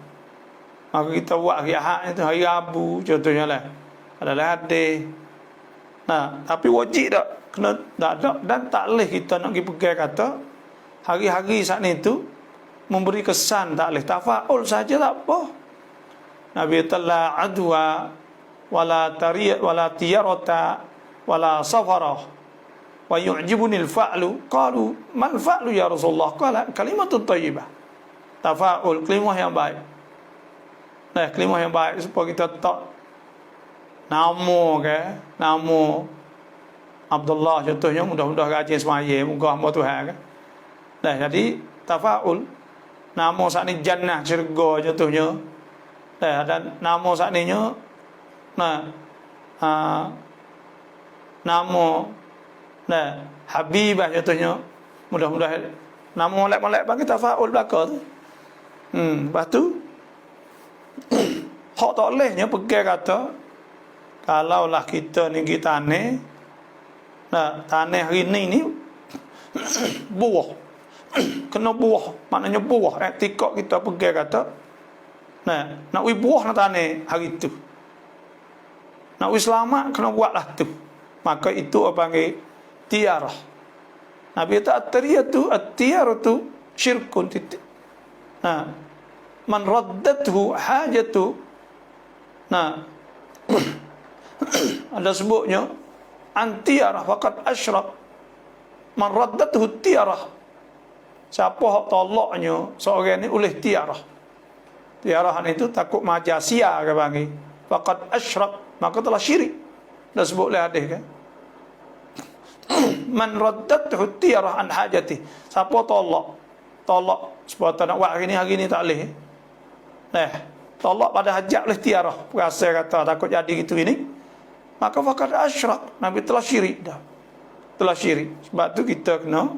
Maka kita buat hari Ahad itu hari Rabu contohnya lah. Adalah hadis. Tapi wajib tak kena tak dan tak boleh kita nak pergi pegang kata hari-hari saat ni tu memberi kesan, tak boleh. Tafa'ul saja tak apa. Nabi talla adwa wala tariyat wala tiyarata wala safarah wa yu'jibuni al-fa'lu. Qalu mal fa'lu ya Rasulullah? Qala kalimatun thayyibah. Tafa'ul, kalimah yang baik. Kalimah yang baik supaya kita tak nama Abdullah contohnya, mudah-mudah rajin semaya muka hamba Tuhan kan. Jadi tafa'ul. Nama saat ni jannah, syurga contohnya. Dan nama saat ni nya nama Habibah contohnya. Mudah-mudahan nama molek-molek bagi tafa'ul belaka tu. Lepas tu hak tak bolehnya pegang kata kalaulah kita ni kita ni tanah hari ni buah kena buah, maknanya buah etikot kita pegang kata nak wi buah nak tanah hari tu, nak wi selamat kena buatlah tu, maka itu apa panggil tiarah. Nabi kata at-tiyaratu syirkun titik. Man raddathu hajatu. Ada sebutnya antiyarah faqad asyrak. Man raddathu tiyarah. Siapa hak tolaknya seorang ni oleh tiarah. Tiarah itu takut majasia ke panggil. faqad asyrak, maka telah syirik. Dah sebut oleh hadis kan. Man raddathu tiyarah an hajati, siapa tolak sebab tak nak buat hari ni tak boleh. Tolak pada hajat oleh tiarah, rasa kata takut jadi gitu ini, maka faqad asyrak, Nabi telah syirik dah. Telah syirik. Sebab tu kita kena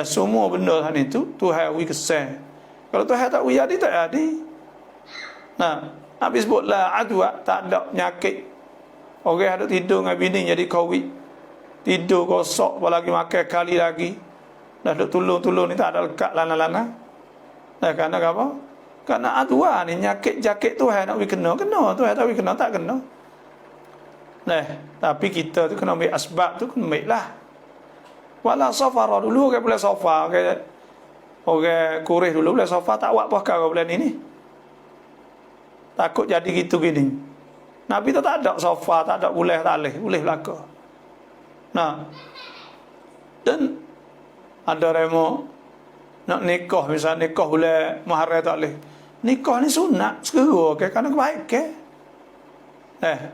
semua benda ni tu Tuhan wi kesan. Kalau Tuhan tak wi jadi tak jadi. Nabi sebut la adwa, tak ada penyakit. Orang ada tidur dengan bini jadi COVID, tidur gosok apalagi makan kali lagi, dah duk tolong ni tak ada lekat lana-lana. Kerana apa? Kerana adwa ni nyakit jakit Tuhan nak wi kena, Tuhan tak wi kena tak kena. Tapi kita tu kena ambil asbab tu, kena ambil lah. Wala safara dulu, orang boleh safar, orang kurih dulu boleh safar, tak buat apa bulan ini. Takut jadi gitu gini. Nabi tu tak ada safar, tak ada boleh belaka. Dan ada remo nak nikah, misalnya nikah boleh Muharram tak boleh. Nikah ni sunat segera kerana kebaikan.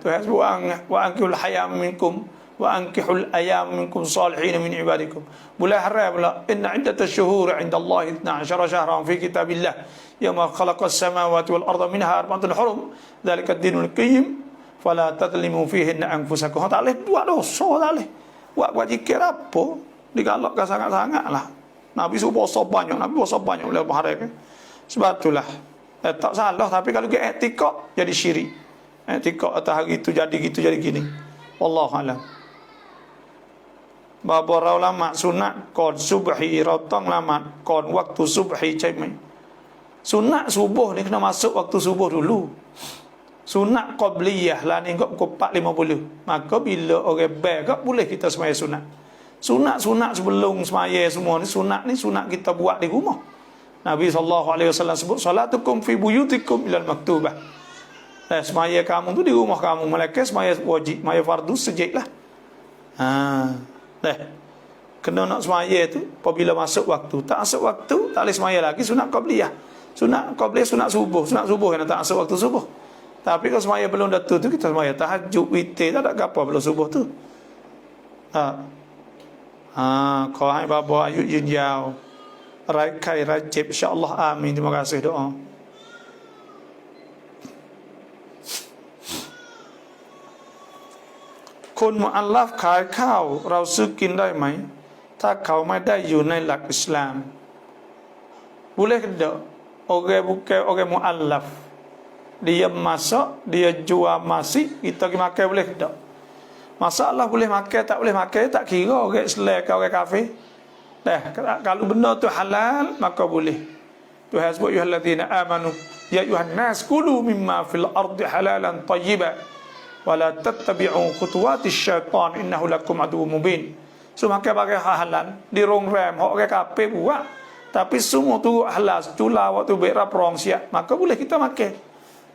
Tuhan sebut wa ankihul hayam minkum wa ankihul ayam minkum salihin min ibadikum. Bulan haram pula, inna iddatash syuhur 'inda Allah 12 syahran fi kitabillah yawma khalaqas samawati wal arda minha arba'atun hurum dzalika ad-dinul qayyim fala tadlimu fihinna anfusakum. Tak boleh buat dosa, tak boleh buat zikir apa, digalakkan sangat-sangat lah. Nabi suruh puasa banyak, boleh berhari. Sebab itulah tak salah, tapi kalau ke etikad jadi syirik. Etikad atas hari itu jadi gitu, jadi gini. Wallahu alam. Bapa ulama sunat kon subhi rotong lamat kon waktu subhi cai. Sunat subuh ni kena masuk waktu subuh dulu. Sunat qabliyah lah ni pukul 4.50. Maka bila orang beg boleh kita semaya sunat. Sunat sebelum semaya semua ni sunat kita buat di rumah. Nabi SAW sebut salatukum fi buyutikum ilal maktubah. Semaya kamu tu di rumah kamu, malaikat semaya wajib, semaya fardu sejid lah. Kena nak semaya tu apabila masuk waktu. Tak masuk waktu tak boleh semaya lagi sunat qabliyah. Sunat qabliyah sunat subuh yang tak masuk waktu subuh. Tapi kalau semaya belum datu tu kita semaya tahajud, witir, tak ada apa belum subuh tu. Kau hai bapa ayu yin yao. Raikai rajib insya-Allah, amin. Terima kasih doa.คนมุอัลลัฟขายข้าวเราซื้อกินได้ไหมถ้าเขาไม่ได้อยู่ในหลักอิสลาม boleh tidak orang muallaf dia masak, dia jual nasi, kita pergi makan boleh tidak? Masalah boleh makan tak boleh makan tak kira orang Islam ke orang kafir. Kalau benda tu halal maka boleh. Tuhan sebut ya allazina amanu ya ayuhan nas kulu mimma fil ardi halalan tayyiban wala tattabi'u khutuwatis syaitan innahu lakum aduwwum mubin. So makan bagi halal di rongrem hok orang kafir buat, tapi semua tu halal, cula waktu berap rong siap, maka boleh kita makan.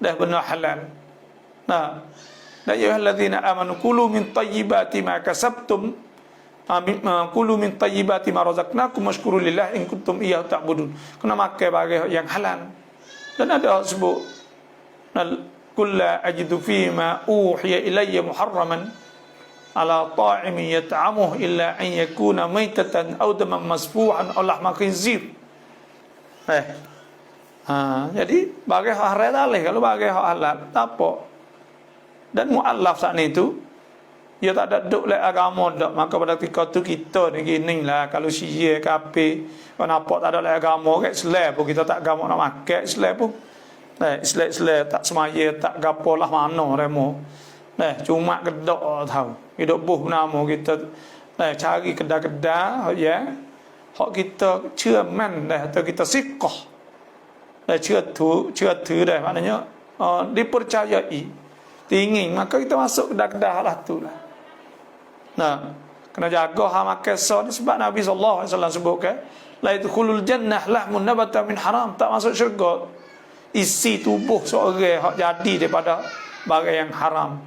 Dah benar halal. Dan ya allazina amanu kulu min tayyibati ma kasabtum kulu min tayyibati ma razaqnakum washkuru lillah in kuntum iyyahu ta'budun. Kena makan bagi yang halal. Dan ada sebut qul la ajidu fi ma uhiya ilayya muharraman ala ta'imin yat'amuhu illa an yakuna maytatan aw daman masfuhan aw lahma khinzir. Jadi bagi hak halal tak boleh, kalau bagi hak halal tak apa. Dan muallaf saat ni tu dia tak ada duduk oleh agama dak, maka pada ketika tu kita ni gini lah, kalau Syiah kafir kau nampak tak ada oleh agama kat Islam pun kita tak agama nak makan Islam pun. Islam tak semaya tak gapo lah mana remo. Cuma kedok tahu. Hidup buh nama kita cari kedai-kedai ya. Hak kita chưa man dah atau kita siqah. Chưa tu dah maknanya dipercayai. Tinggi maka kita masuk kedai-kedai lah tu lah. Kena jaga hak makan so ni sebab Nabi sallallahu alaihi wasallam sebutkan la yadkhulul jannah lahmun nabata min haram, tak masuk syurga isi tubuh seorang hak jadi daripada barang yang haram.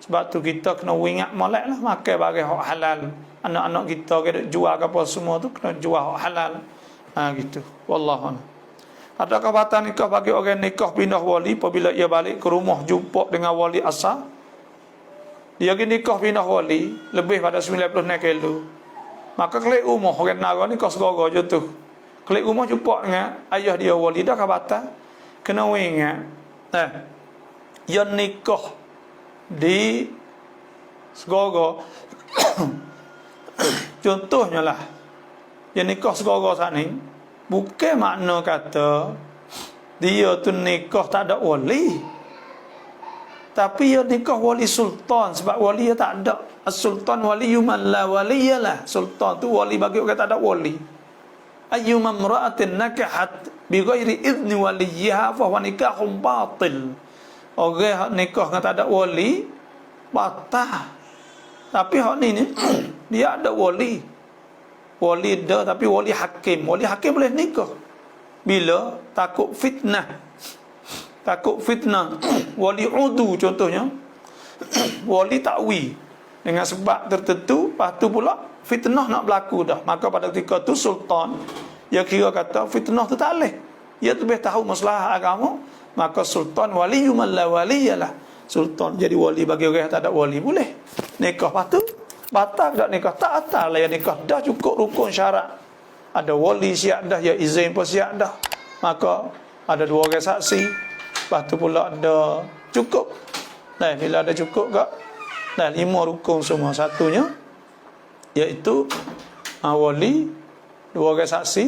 Sebab tu kita kena ingat molek lah makan barang hak halal. Anak-anak kita kena jual apa semua tu kena jual hak halal. Gitu. Wallahu a'lam. Adakah batal nikah bagi orang nikah pindah wali apabila ia balik ke rumah jumpa dengan wali asal? Dia pergi nikah pindah wali lebih pada 90 kilo. Maka kelik rumah orang nara ni kau segera je tu. Kelik rumah jumpa dengan ayah dia wali, dah batal. Kena ingat. Yang nikah di segera contohnya lah, yang nikah segera saat ni bukan makna kata dia tu nikah tak ada wali, tapi dia nikah wali sultan. Sebab wali dia tak ada. As-sultan waliyuman la waliyalah. Sultan tu wali bagi orang tak ada wali. Ayyuma imra'atin nakahat bighairi idni waliyiha fa huwa nikahun batil. Orang nikah dengan tak ada wali batal. Tapi hak ni dia ada wali. Wali dah, tapi wali hakim. Wali hakim boleh nikah bila takut fitnah. Takut fitnah. Wali udu contohnya. Wali takwi dengan sebab tertentu, lepas tu pula fitnah nak berlaku dah. Maka pada ketika tu sultan, dia kira kata fitnah tu tak boleh. Dia lebih tahu masalah agama. Maka sultan waliyuman la waliyalah. Sultan jadi wali bagi orang yang tak ada wali boleh. Nikah lepas tu batal tak nikah? Tak batal lah. Yang nikah dah cukup rukun syarat. Ada wali siap dah, ya izin pun siap dah. Maka ada 2 orang saksi. Lepas tu pula ada cukup. Nah, bila ada cukup kak, nah 5 rukun semua. Satunya iaitu wali, 2 orang saksi.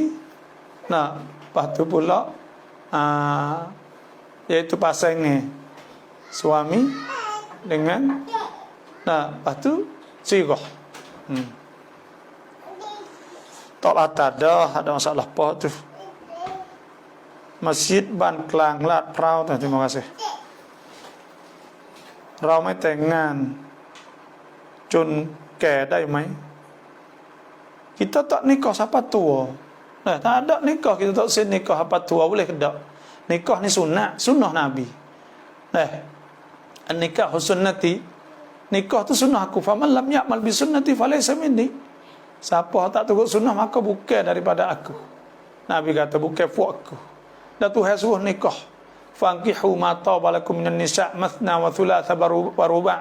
Nah, lepas tu pula iaitu pasangan suami dengan lepas tu sirah. Tak batal dah, ada masalah apa tu. Masjid Ban Klang Lat Prau, terima kasih. Rau mai tengan cun ke dai mai. Kita tak nikah siapa tua. Nah, tak ada nikah kita tak sen nikah apa tua boleh ke tak? Nikah ni sunat, sunnah Nabi. Nah, an-nikah sunnati. Nikah tu sunnah aku. Faman lam ya'mal bi sunnati falaysa minni. Siapa tak turut sunnah maka bukan daripada aku. Nabi kata bukan fuak aku. Dan Tuhan suruh nikah. Fankihu ma tabalakum minan nisa' mathna wa thulatha wa ruba'.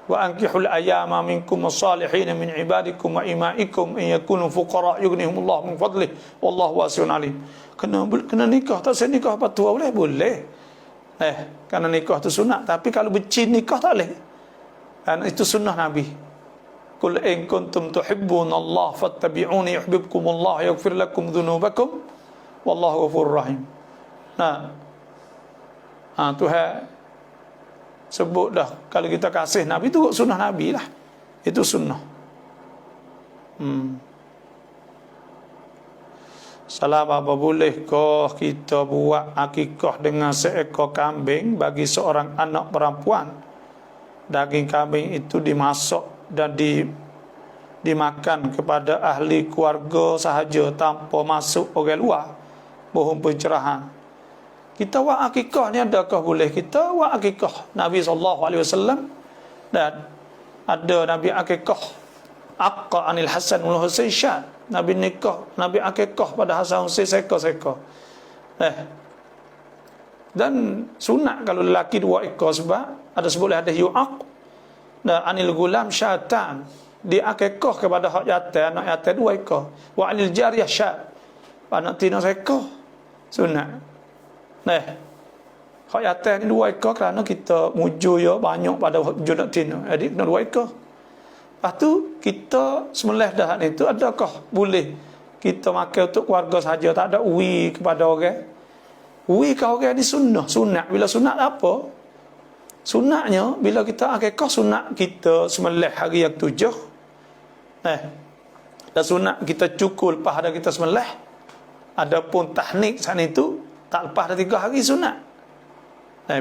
Wa ankihul ayama minkum as-salihin min ibadikum wa imaikum in yakunu fuqara yughnihumullah min fadlih wallahu wasi'un alim. Kena nikah. Tak saya nikah apa tua boleh? Boleh. Kerana nikah tu sunat. Tapi kalau bercin nikah tak boleh. Dan itu sunnah Nabi. Qul in kuntum tuhibbuna Allah fattabi'uni yuhibbukumullah yaghfir lakum dhunubakum wallahu ghafurur rahim. Tuhan sebut dah kalau kita kasih Nabi tu sunnah Nabi lah. Itu sunnah. Salah apa bolehkah kita buat akikah dengan seekor kambing bagi seorang anak perempuan? Daging kambing itu dimasak dan dimakan kepada ahli keluarga sahaja tanpa masuk orang luar. Bohong pencerahan. Kita buat akikah ni adakah boleh? Kita buat akikah. Nabi SAW dan ada Nabi akikah Aqqa anil Hasan wal Husain syad. Nabi nikah, Nabi akikah pada Hasan Husain seekor-seekor. Dan sunat kalau lelaki 2 ekor sebab ada seboleh hadis yu'aq dan anil gulam syatan. Dia akikah kepada hak yatim, anak yatim 2 ekor. Wa anil jariyah syat. Anak tina seekor. Sunat. Hak yatim ni 2 ekor kerana kita mujur ya banyak pada junak tina. Jadi kena 2 ekor. Lepas tu kita sembelih dah ni tu adakah boleh kita makan untuk keluarga saja, tak ada ui kepada orang? Ui ke orang ni sunnah. Sunat. Bila sunat apa? Sunatnya bila kita akikah sunat kita sembelih hari yang 7. Dan sunat kita cukup lepas ada kita sembelih. Adapun tahnik sana itu tak lepas ada 3 hari sunat.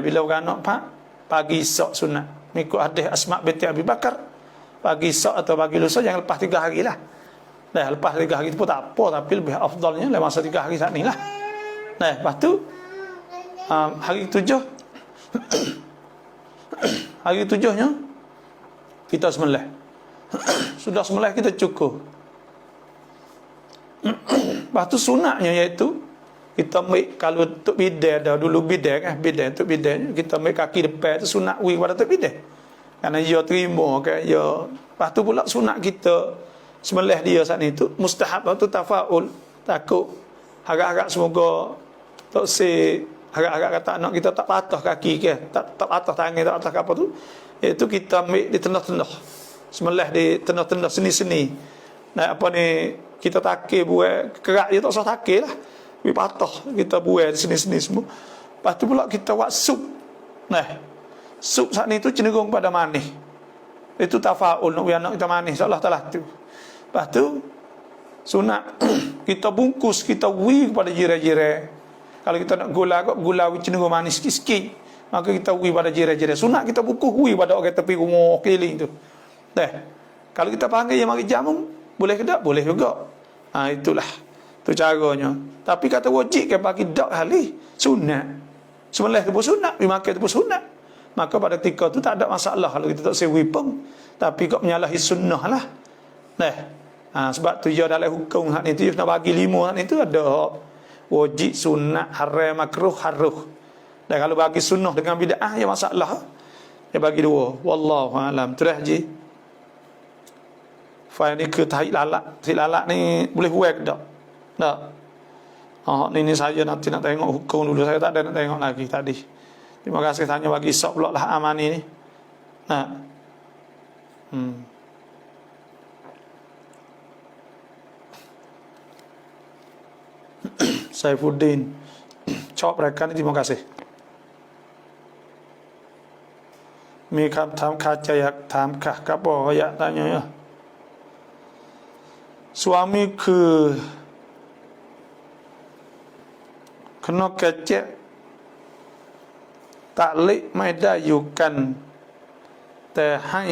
Bila orang anak pagi esok sunat. Mengikut hadis Asma binti Abi Bakar. Pagi esok atau pagi lusa jangan lepas 3 hari lah. Lepas 3 hari itu pun tak apa, tapi lebih afdalnya masa 3 hari saat ni lah. Lepas tu hari 7 hari 7-nya kita sembelih. Sudah sembelih kita cukup. Lepas tu sunatnya iaitu kita ambil kalau tuk bidai dah dulu bidai kan, bidai tuk bidai kita ambil kaki depan tu sunat wi pada tuk bidai. Karena dia terima kan, dia lepas tu pula sunat kita sembelih dia saat ni tu mustahab tu tafaul, takut harap-harap semoga tak si harap-harap kata anak kita tak patah kaki ke, tak patah tangan, tak patah apa tu, iaitu kita ambil di tengah-tengah sembelih di tengah-tengah seni-seni. Nah apa ni kita takir buat kerak dia tak usah takir lah, we patah kita buat seni-seni semua. Lepas tu pula kita buat sup. Nah sup saat ni tu cenderung pada manis. Itu tafaul nak biar anak kita manis seolah talah tu. Lepas tu sunat kita bungkus, kita wi kepada jiran-jiran. Kalau kita nak gula cenderung manis sikit-sikit, maka kita wi pada jiran-jiran. Sunat kita bungkus wi pada orang tepi rumah keliling tu. Kalau kita panggil yang mari jamu, boleh ke tak? Boleh juga. Itulah tu caranya. Tapi kata wajib ke bagi dak ahli sunat. Sembelih tu pun sunat, makan tu pun sunat. Maka pada ketika tu tak ada masalah kalau kita tak sewi pun, tapi kok menyalahi sunnah lah. Sebab tu dia dalam hukum hak ni tu nak bagi 5 hak ni tu ada wajib, sunat, haram, makruh, haruh. Dan kalau bagi sunnah dengan bid'ah ya masalah. Dia bagi 2. Wallahu alam. Tu dah ji. File ni ke tahi lalak. Tahi lalak ni boleh buat ke tak? Tak. Ni saya nanti nak tengok hukum dulu. Saya tak ada nak tengok lagi tadi. Terima kasih tanya bagi sok pula lah Amani ni. Saifuddin Chop rekan ni terima kasih. มีคำถามคาใจอยากถามค่ะครับบอกอยากtanya ya. Suamiคือ kena kecek taklik ไม่ได้อยู่กัน แต่ให้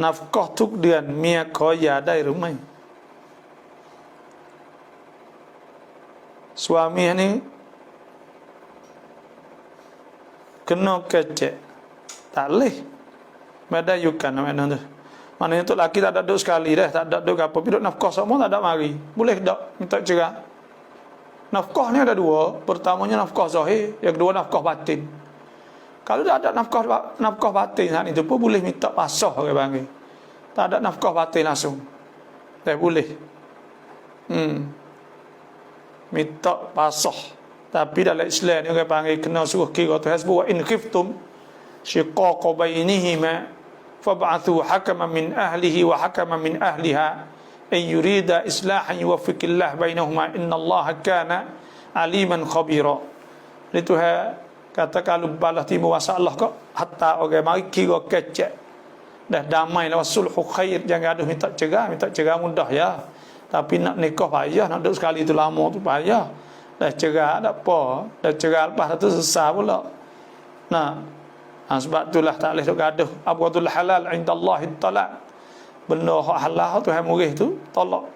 นับก็ทุกเดือนเมียขอหย่าได้หรือไม่ Suami ni kena kecek taklik ไม่ได้อยู่กัน maknanya untuk lelaki tak ada duduk sekali dah, tak ada duduk apa, duduk nafkah semua tak ada mari, boleh tak minta cerai. Nafkah ni ada 2, pertamanya nafkah zahir, yang kedua nafkah batin. Kalau tak ada nafkah batin saat itu pun boleh minta pasah orang panggil. Tak ada nafkah batin langsung, tak boleh. Minta pasah. Tapi dalam Islam ni orang panggil kena suruh kira tu hasbu wa in khiftum shiqaqa bainihima fab'athu hakaman min ahlihi wa hakaman min ahliha ay yurida islahan yuwaffiqillah bainahuma innallaha kana aliman khabira. Itu kata kalau balas timbul masalah kok hatta orang mari kira kecek dah damai lah sulhu khair, jangan ada minta cerai mudah ya, tapi nak nikah payah, nak duduk sekali tu lama tu payah. Dah cerai tak apa, dah cerai lepas tu susah pula. Sebab itulah tak boleh duk gaduh. Abghadul halal indallahi talaq. Benda hak halal tu hang murih tu tolak.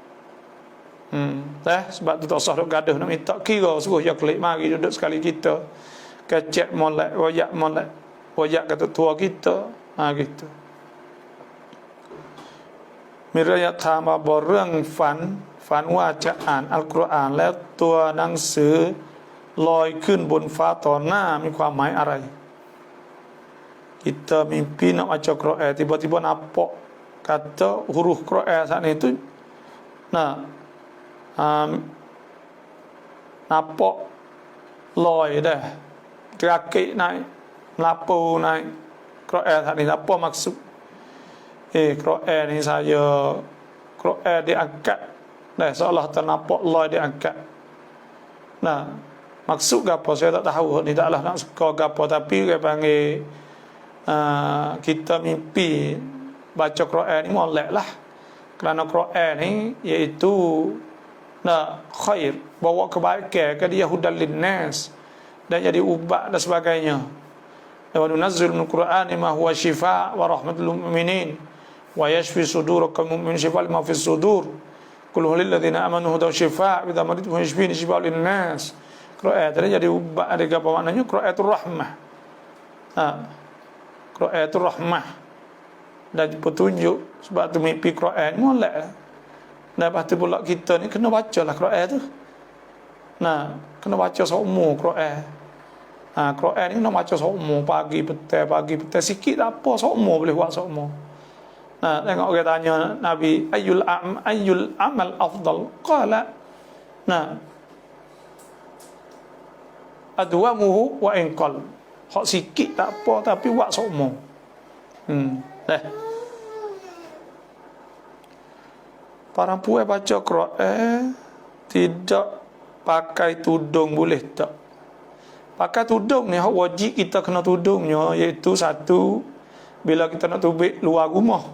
Sebab tu tak usah duk gaduh nak minta kira suruh dia klik mari duduk sekali kita. Kecek molek, wajak kata tua kita. Gitu. มีเรื่องอยากถามว่าบ่เรื่องฝันว่าจะอ่านอัลกุรอานแล้วตัวหนังสือลอยขึ้นบนฟ้าต่อหน้ามีความหมายอะไร Kita mimpi nak baca Quran, tiba-tiba nampak kata huruf Quran saat itu nampak loi dah terakik naik melampau naik Quran saat ini. Apa maksud Quran ni saya Quran diangkat dah seolah ternampak loi diangkat. Maksud apa saya tak tahu ni, taklah nak suka apa, tapi dia panggil kita mimpi baca Quran ni molek lah, kerana Quran ni iaitu khair, bawa kebaikan ke dia, hudal linnas, dan jadi ubat dan sebagainya. Wa nunazzil min Qur'ani ma huwa shifa wa rahmatul mu'minin wa yashfi sudurakum mu'min shifa lima fis sudur qul lil ladzina amanu hudaw shifa wa idza maridtum yashfini shifa linnas. Quran tadi jadi ubat, ada apa maknanya? Qur'atul rahmah. Qur'atul rahmah dan petunjuk. Sebab tu mimpi Quran molek. Nah, lepas tu pula kita ni kena baca lah Quran tu. Nah, kena baca semua Quran. Quran ni kena baca semua pagi petang sikit tak apa, semua boleh buat semua. Nah, tengok orang tanya Nabi, ayyul amal afdal? Qala, nah, adwamuhu wa inqal. Hak sikit tak apa tapi buat semua. Para puai baca Quran tidak pakai tudung boleh tak? Pakai tudung ni wajib kita kena tudungnya, iaitu satu, bila kita nak tubik luar rumah.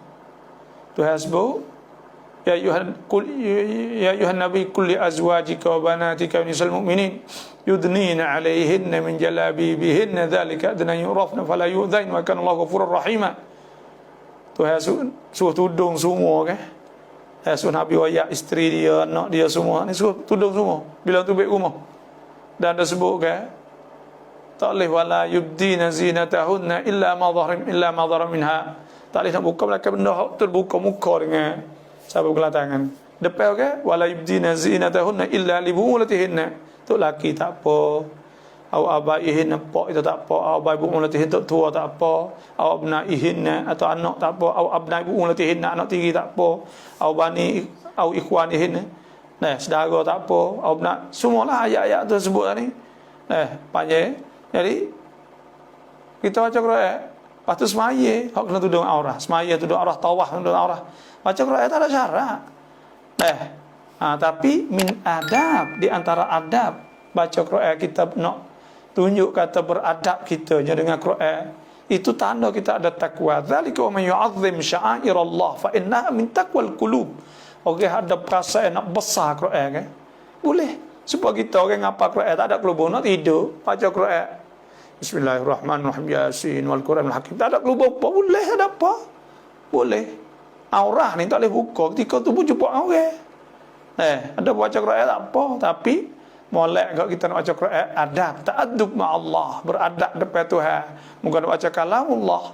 Tuhan sebut, ya ayuhan nabi kulli azwajika wa banatika wa nisal mu'minin yudnina 'alayhinna min jalabibihinna dzalika adna yurafna fala yu'dhain wa kana Allahu ghafurur rahima. Tuhan suruh tudung semua kan. Suruh Nabi wayak isteri dia, anak dia semua ni suruh tudung semua bila tubik rumah. Dan ada sebut kan, tak boleh wala yubdina zinatahunna illa ma dhahara minha. Tak boleh nak buka belakang benda hak terbuka muka dengan sabuk gelatangan. Depan okey, wala yubdina zinatahunna illa li bu'ulatihinna. Tu laki tak apa. Au abaihinna pak itu tak apa. Au abai bu'ulatihin tu tua tak apa. Au abnaihinna atau anak tak apa. Au abnai bu'ulatihinna anak tiri tak apa. Au bani au ikhwanihinna. Nah, saudara tak apa. Au nak semualah ayat-ayat tu sebut tadi. Panjang. Jadi kita baca Quran, lepas tu semaya, hak kena tudung aurah, semaya tudung aurah, tawaf tudung aurah. Baca Quran tak ada syarat. Tapi min adab, di antara adab baca Quran kita nak tunjuk kata beradab kita dengan Quran. Itu tanda kita ada takwa. Zalika wa man yu'azzim sya'airallah fa innaha min taqwal qulub. Orang ada perasaan nak besar Quran kan? Boleh. Supaya kita orang ngapa Quran tak ada kelubung nak tidur, baca Quran. Bismillahirrahmanirrahim, Yasin wal Quranul Hakim. Tak ada kelubung apa, boleh ada apa? Boleh. Aurah ni tak boleh buka ketika tu pun jumpa orang. Ada baca Quran tak apa, tapi molek kalau kita nak baca Quran adab, ta'addub ma Allah, beradab depan Tuhan. Bukan baca kalamullah.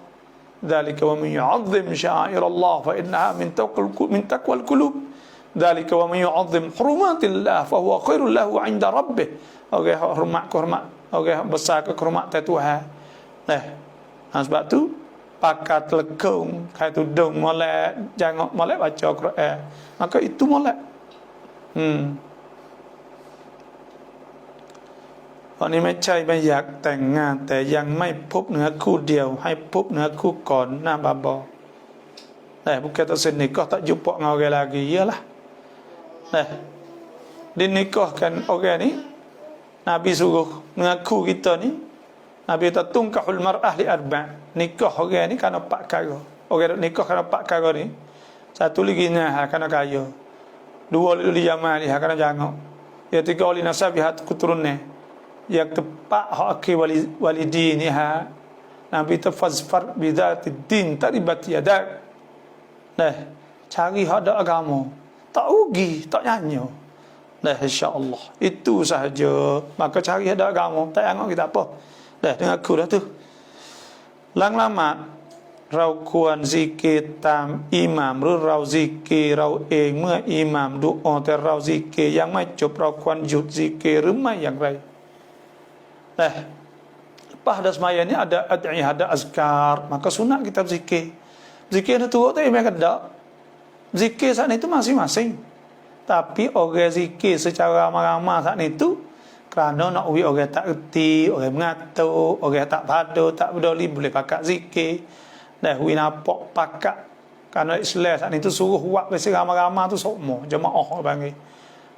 Dzalika wa man yu'azzim sya'airallah fa innaha min taqwal qulub. Dzalika wa man yu'azzim hurumatillah fa huwa khairul lahu 'inda rabbih. Okey, hormat. Okey, besar kehormatan Tuhan. Sebab tu pakat lekung, kai tudung molek, jangan molek baca Quran. Maka itu molek. Orang ni ไม่ใช่ไม่อยากแต่งงานแต่ยังไม่พบเนื้อคู่เดียวให้พบเนื้อคู่ก่อนหน้าบาบอ. Bukan tak senikah tak jumpa dengan orang lagi, iyalah. Dinikahkan orang ni, Nabi suruh mengaku kita ni, Nabi kata tungkahul mar'ah li arba'. Nikah orang ni kerana 4 perkara. Orang nikah kerana 4 perkara ni. Satu lagi nah kerana kaya. Dua li jamal dia kerana jangak. Yang tiga li nasabihat keturunan. Yang tepat hak akhir walidiniha. Nabi tafazfar bidzatid din taribat yadak. Cari hak ada agama. Tak rugi, tak nyanyi. InsyaAllah. Itu sahaja. Maka cari ada agama. Tak anggap kita apa. Dengan aku dah tu. Lang-lama เราควรซิกรตามอิหม่ามหรือเราซิกรเราเองเมื่ออิหม่ามดุอาแต่เราซิกรยังไม่จบเราควรหยุดซิกรหรือไม่อย่างไร lepas dah semaya ni ada ad'iyah, ada azkar, maka sunat kita berzikir. Zikir itu turut tak iman kedak. Zikir saat itu masing-masing. Tapi orang zikir secara ramai-ramai saat itu kerana nak uji orang tak erti, orang mengatur, orang tak pada, tak peduli boleh pakai zikir. Dah uji nampak pakai. Kerana Islam saat itu suruh buat bersama-ramai tu semua jemaah panggil.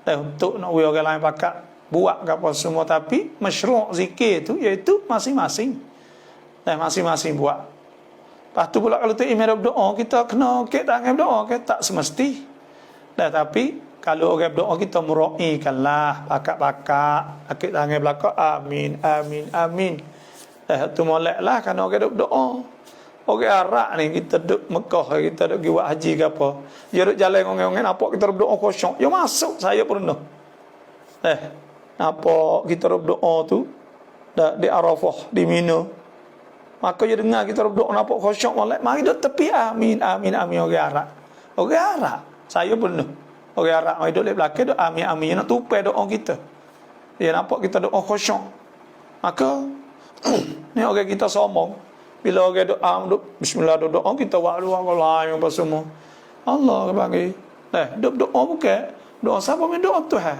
Dah untuk nak uji orang lain pakai buat ke apa semua, tapi masyru' zikir tu iaitu masing-masing. Dah masing-masing buat. Lepas tu pula kalau tu imam berdoa, kita kena kek tangan berdoa ke tak semesti. Dah tapi kalau orang berdoa kita muraikanlah pakak-pakak akik tangan belakang amin amin amin. Tu moleklah kerana orang berdoa. Orang Arab ni kita duduk Mekah, kita duduk pergi buat haji ke apa. Dia duduk jalan orang-orang nampak kita berdoa kosong. Ya masuk saya pernah. Nampak kita berdoa tu di Arafah, di Mina. Maka dia dengar kita berdoa nampak kosong molek, mari duduk tepi amin amin amin orang Arab. Orang Arab saya pernah. Orang Arab mai duduk di belakang duk amin nak tupai doa kita. Dia nampak kita doa khusyuk. Maka ni orang kita sombong. Bila orang doa duk bismillah doa kita wa'ala yang apa semua. Allah bagi. Doa bukan doa siapa main doa Tuhan.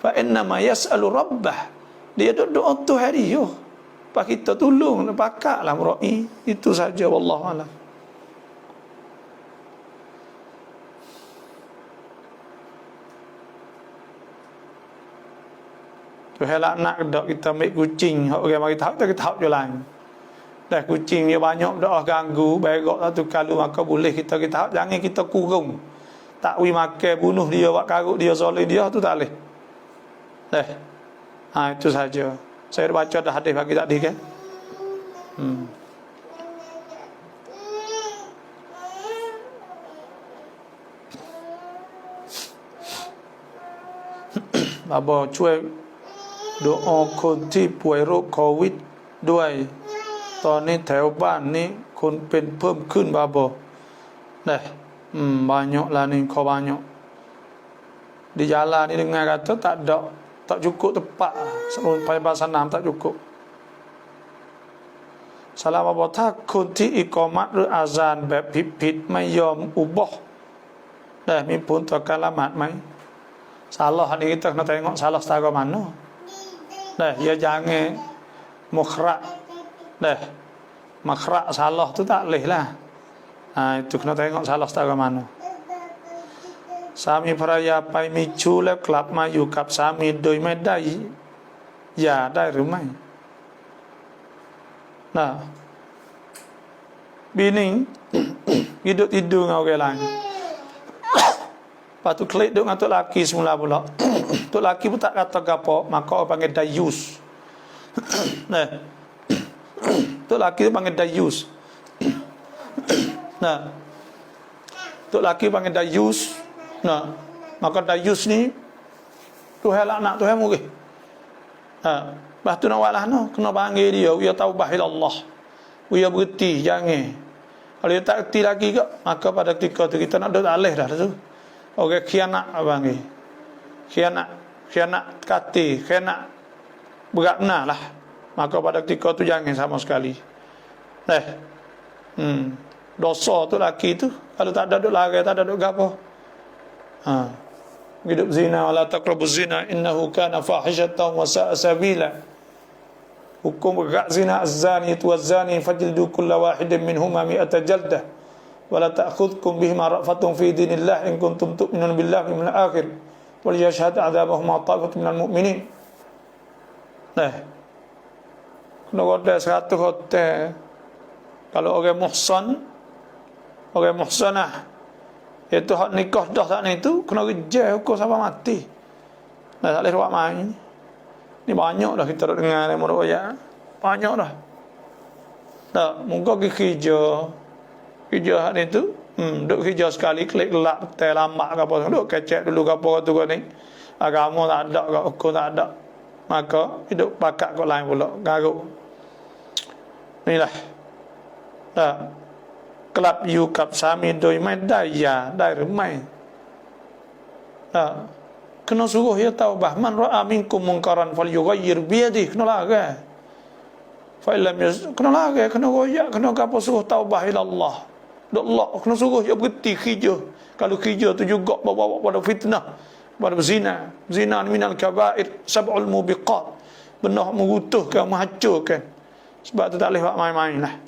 Fa inna ma yas'alu rabbah. Dia doa Tuhan dia. Pak kita tolong pakaklah merai. Itu saja wallahu alam. Tuhan nak dak kita ambil kucing, hak orang mari tahu kita tahu jalan. Dah kucing dia banyak dak ganggu, berak satu kali maka boleh kita tahu jangan kita kurung. Tak wi makan bunuh dia, buat karut dia, zalim dia tu tak boleh. Itu saja. Saya baca dah hadis bagi tadi kan. Babo cuy doa คนที่ป่วยโรคโควิดด้วยตอนนี้แถวบ้านนี้คนเป็นเพิ่มขึ้นบาโบbanyak lah ni kau banyak di jalan ni dengar kata tak cukup tepat sampai bahasa น้ำ tak cukup สลามบอกถ้าคนที่อิกอมัตหรืออาซานแบบผิดไม่ยอมอุบะมีผลต่อการละหมาดไหม salah ni kita kena tengok salah setara mana. Ya jangan mukhrak. Makhrak salah tu tak boleh lah. Itu kena tengok salah setara mana. สามีภรรยาไปมีชู้แล้วกลับมาอยู่กับสามีโดยไม่ได้หย่าได้หรือไม่ bini hidup tidur dengan orang lain. Lepas tu klik duduk dengan tok laki semula pula. Tok laki pun tak kata apa, maka orang panggil dayus. Tok laki tu panggil dayus. Tok laki panggil dayus. Maka dayus ni Tuhan laknat, Tuhan murih. Lepas tu nak buat lah kena panggil dia, dia taubah ila Allah. Dia berhenti, jangan. Kalau dia tak erti lagi ke, maka pada ketika tu kita nak duduk alih dah tu. Orang khianat panggil. Khianat kati, khianat berakna lah. Maka pada ketika tu jangan sama sekali. Dosa tu laki tu, kalau tak ada duduk lari, tak ada duduk gapo. Hidup zina, wala taqrabuz zina innahu kana fahishatan wa sa'a sabila. Hukum berat zina az-zani waz-zani fajlidu kulla wahidin minhuma mi'ata jaldah wa la ta'khudhukum bihima ra'fatun fi dinillah in kuntum tu'minuna billahi wal yawmil akhir wal yashhad 'adzabahuma ta'ifatun minal mu'minin. Kena ada 100 hotel. Kalau orang muhsanah itu hak nikah dah tak ni tu kena reject hukum sampai mati. Tak boleh buat main. Ni banyak dah kita dengar dari murid ayat. Banyak dah. Muka kerja hak ni tu, duk kerja sekali klik lak terlambat ke apa, duk kecek dulu ke apa tu kau ni. Agama tak ada ke hukum tak ada. Maka hidup pakat kau lain pula, garuk. Inilah. Kelab อยู่กับสามีโดยไม่ได้หย่าได้หรือไม่ kena suruh dia taubah. Man ra'a minkum munkaran falyughayyir bi yadihi, kena larang. Fa illam kena larang, kena royak, kena apa suruh taubah ila Allah. Allah kena suruh dia berhenti kerja. Kalau kerja tu juga bawa pada fitnah, pada zina. Zina minal kaba'ir sab'ul mubiqat. Benar mengutuhkan, menghancurkan. Sebab tu tak boleh buat main-main lah.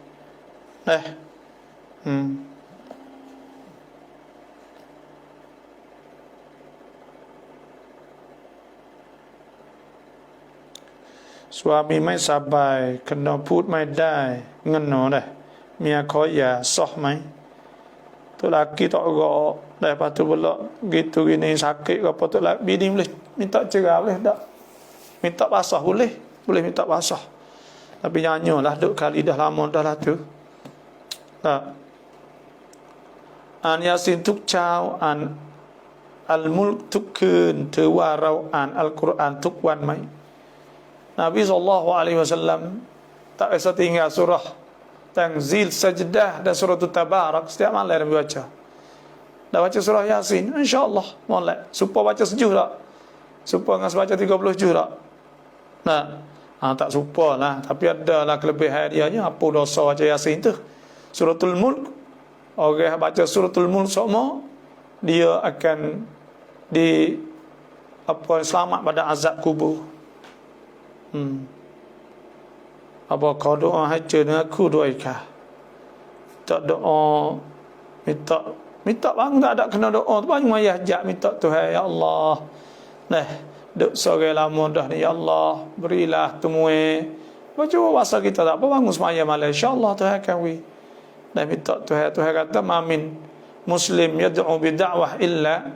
Suami ไม่สบาย kena พูดไม่ได้ เงินหนอได้ เมียขอหย่า sah ไหม tu laki tak gerak. Lepas tu pula gitu gini sakit ke apa tu laki bini boleh minta cerai boleh tak? Minta basah boleh minta basah. Tapi nyanyolah duk kali dah lama dah lah tu. An Yasin ทุกเช้า อ่านอัลมุลกทุกคืน ถือว่าเราอ่านอัลกุรอานทุกวันไหม Nabi SAW tak bisa tinggal surah Tanzil, Sajdah dan surah Tabarak setiap malam dia baca. Dah baca surah Yasin, insya-Allah molek. Supaya baca sejuh tak? Supaya dengan baca 30 juz tak? Nah, tak supaya lah, tapi ada lah kelebihan dia nya. Apa dosa baca Yasin tu? Suratul Mulk, orang baca Suratul Mulk semua, dia akan selamat pada azab kubur. Apa kau doa haja dengan aku doa ikah? Tak doa minta bang tak ada kena doa tu banyak mayah jak minta Tuhan, ya Allah. Nah, duk sore lama dah ni, ya Allah, berilah temui. Baca bahasa kita tak apa bangun semaya malam, insya-Allah Tuhan akan wi. Nah, minta Tuhan kata mamin muslim yad'u bi da'wah illa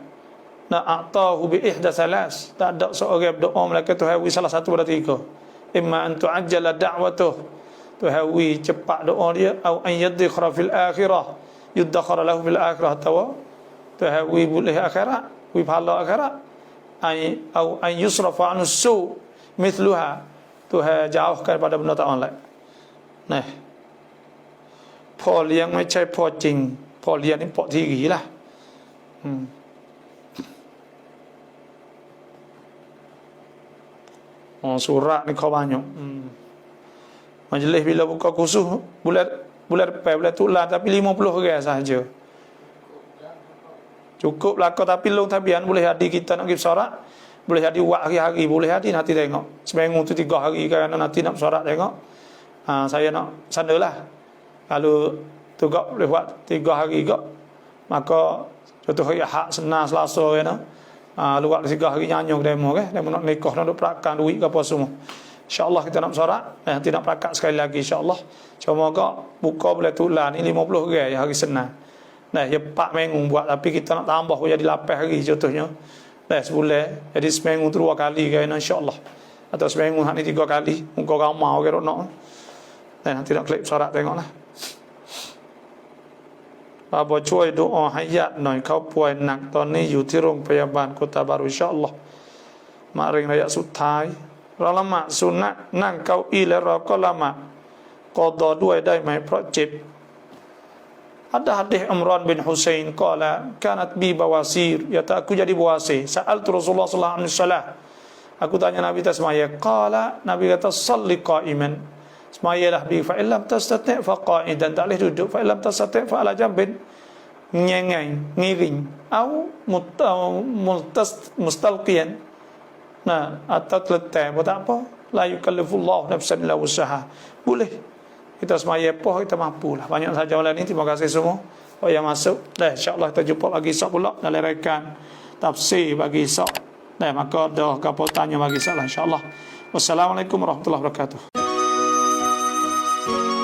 na'atahu bi ihda salas. Tak ada seorang berdoa melainkan Tuhan wi salah satu pada tiga. Imma an tu'ajjala da'watuh, Tuhan wi cepat doa dia, au an yadkhara fil akhirah, yudakhara lahu fil akhirah, tawa Tuhan wi boleh akhirat, wi pahala akhirat. Au an yusrafa anhu su mithluha, Tuhan jauhkan pada benda tak online. Nah, พ่อเลี้ยงไม่ใช่พ่อจริงพ่อเลี้ยงนี่พ่อที่กี่ล่ะsurat ni kau banyak. Majlis bila buka khusus bulan tulan tapi 50 orang sahaja. Cukup lah kau, tapi long tabian boleh hadir kita nak pergi sorak, boleh hadir buat hari-hari, boleh hadir nanti tengok. Seminggu tu 3 hari kan nanti nak sorak tengok. Saya nak sanalah. Kalau tu gak boleh buat 3 hari gak, maka contoh hari Ahad, Senin, Selasa kan. Luar 3 hari nyanyi demo ke, demo nak nikah, nak perakan duit ke apa semua. InsyaAllah kita nak bersorak, nanti nak perakat sekali lagi insyaAllah. Cuma gak buka boleh tulan ni 50 orang hari Senin. Nah, ya 4 minggu buat, tapi kita nak tambah jadi 8 hari contohnya. Nah, sebulan jadi seminggu 2 kali kan insyaAllah. Atau seminggu hari 3 kali, muka ramai orang nak. Nah, nanti nak klik sorak tengoklah. Bapa ช่วยดุอาให้ญาติหน่อยเขาป่วยหนักตอนนี้อยู่ที่โรงพยาบาลโคตาบารุอินชาอัลลอฮ์มะเร็งระยะสุดท้ายเราละหมาดสุนนะนั่งเก้าอี้แล้วเราก็ละหมาดกอฎอด้วยได้ไหมเพราะเจ็บ Ada hadis Imran bin Husain qala kanat bi bawasir, ya tak aku jadi bawasir. Sa'altu Rasulullah sallallahu alaihi wasallam. Aku tanya Nabi tasmaya, qala Nabi kata salli qa'iman. Semayalah bi fa illam tastati' fa qa'idan, tak boleh duduk, fa illam tastati' fa ala jambin, nyengai ngiring au mustalqiyan. Nah, atau terletak pun tak apa, la yukallifullahu nafsan illa wus'aha. Boleh kita semaya poh, kita mampulah. Banyak saja malam ini. Terima kasih semua yang masuk. Dah, insya-Allah kita jumpa lagi esok pula dalam rekan tafsir bagi esok. Dah, maka dah gapo tanya bagi esok lah insya-Allah. Wassalamualaikum warahmatullahi wabarakatuh.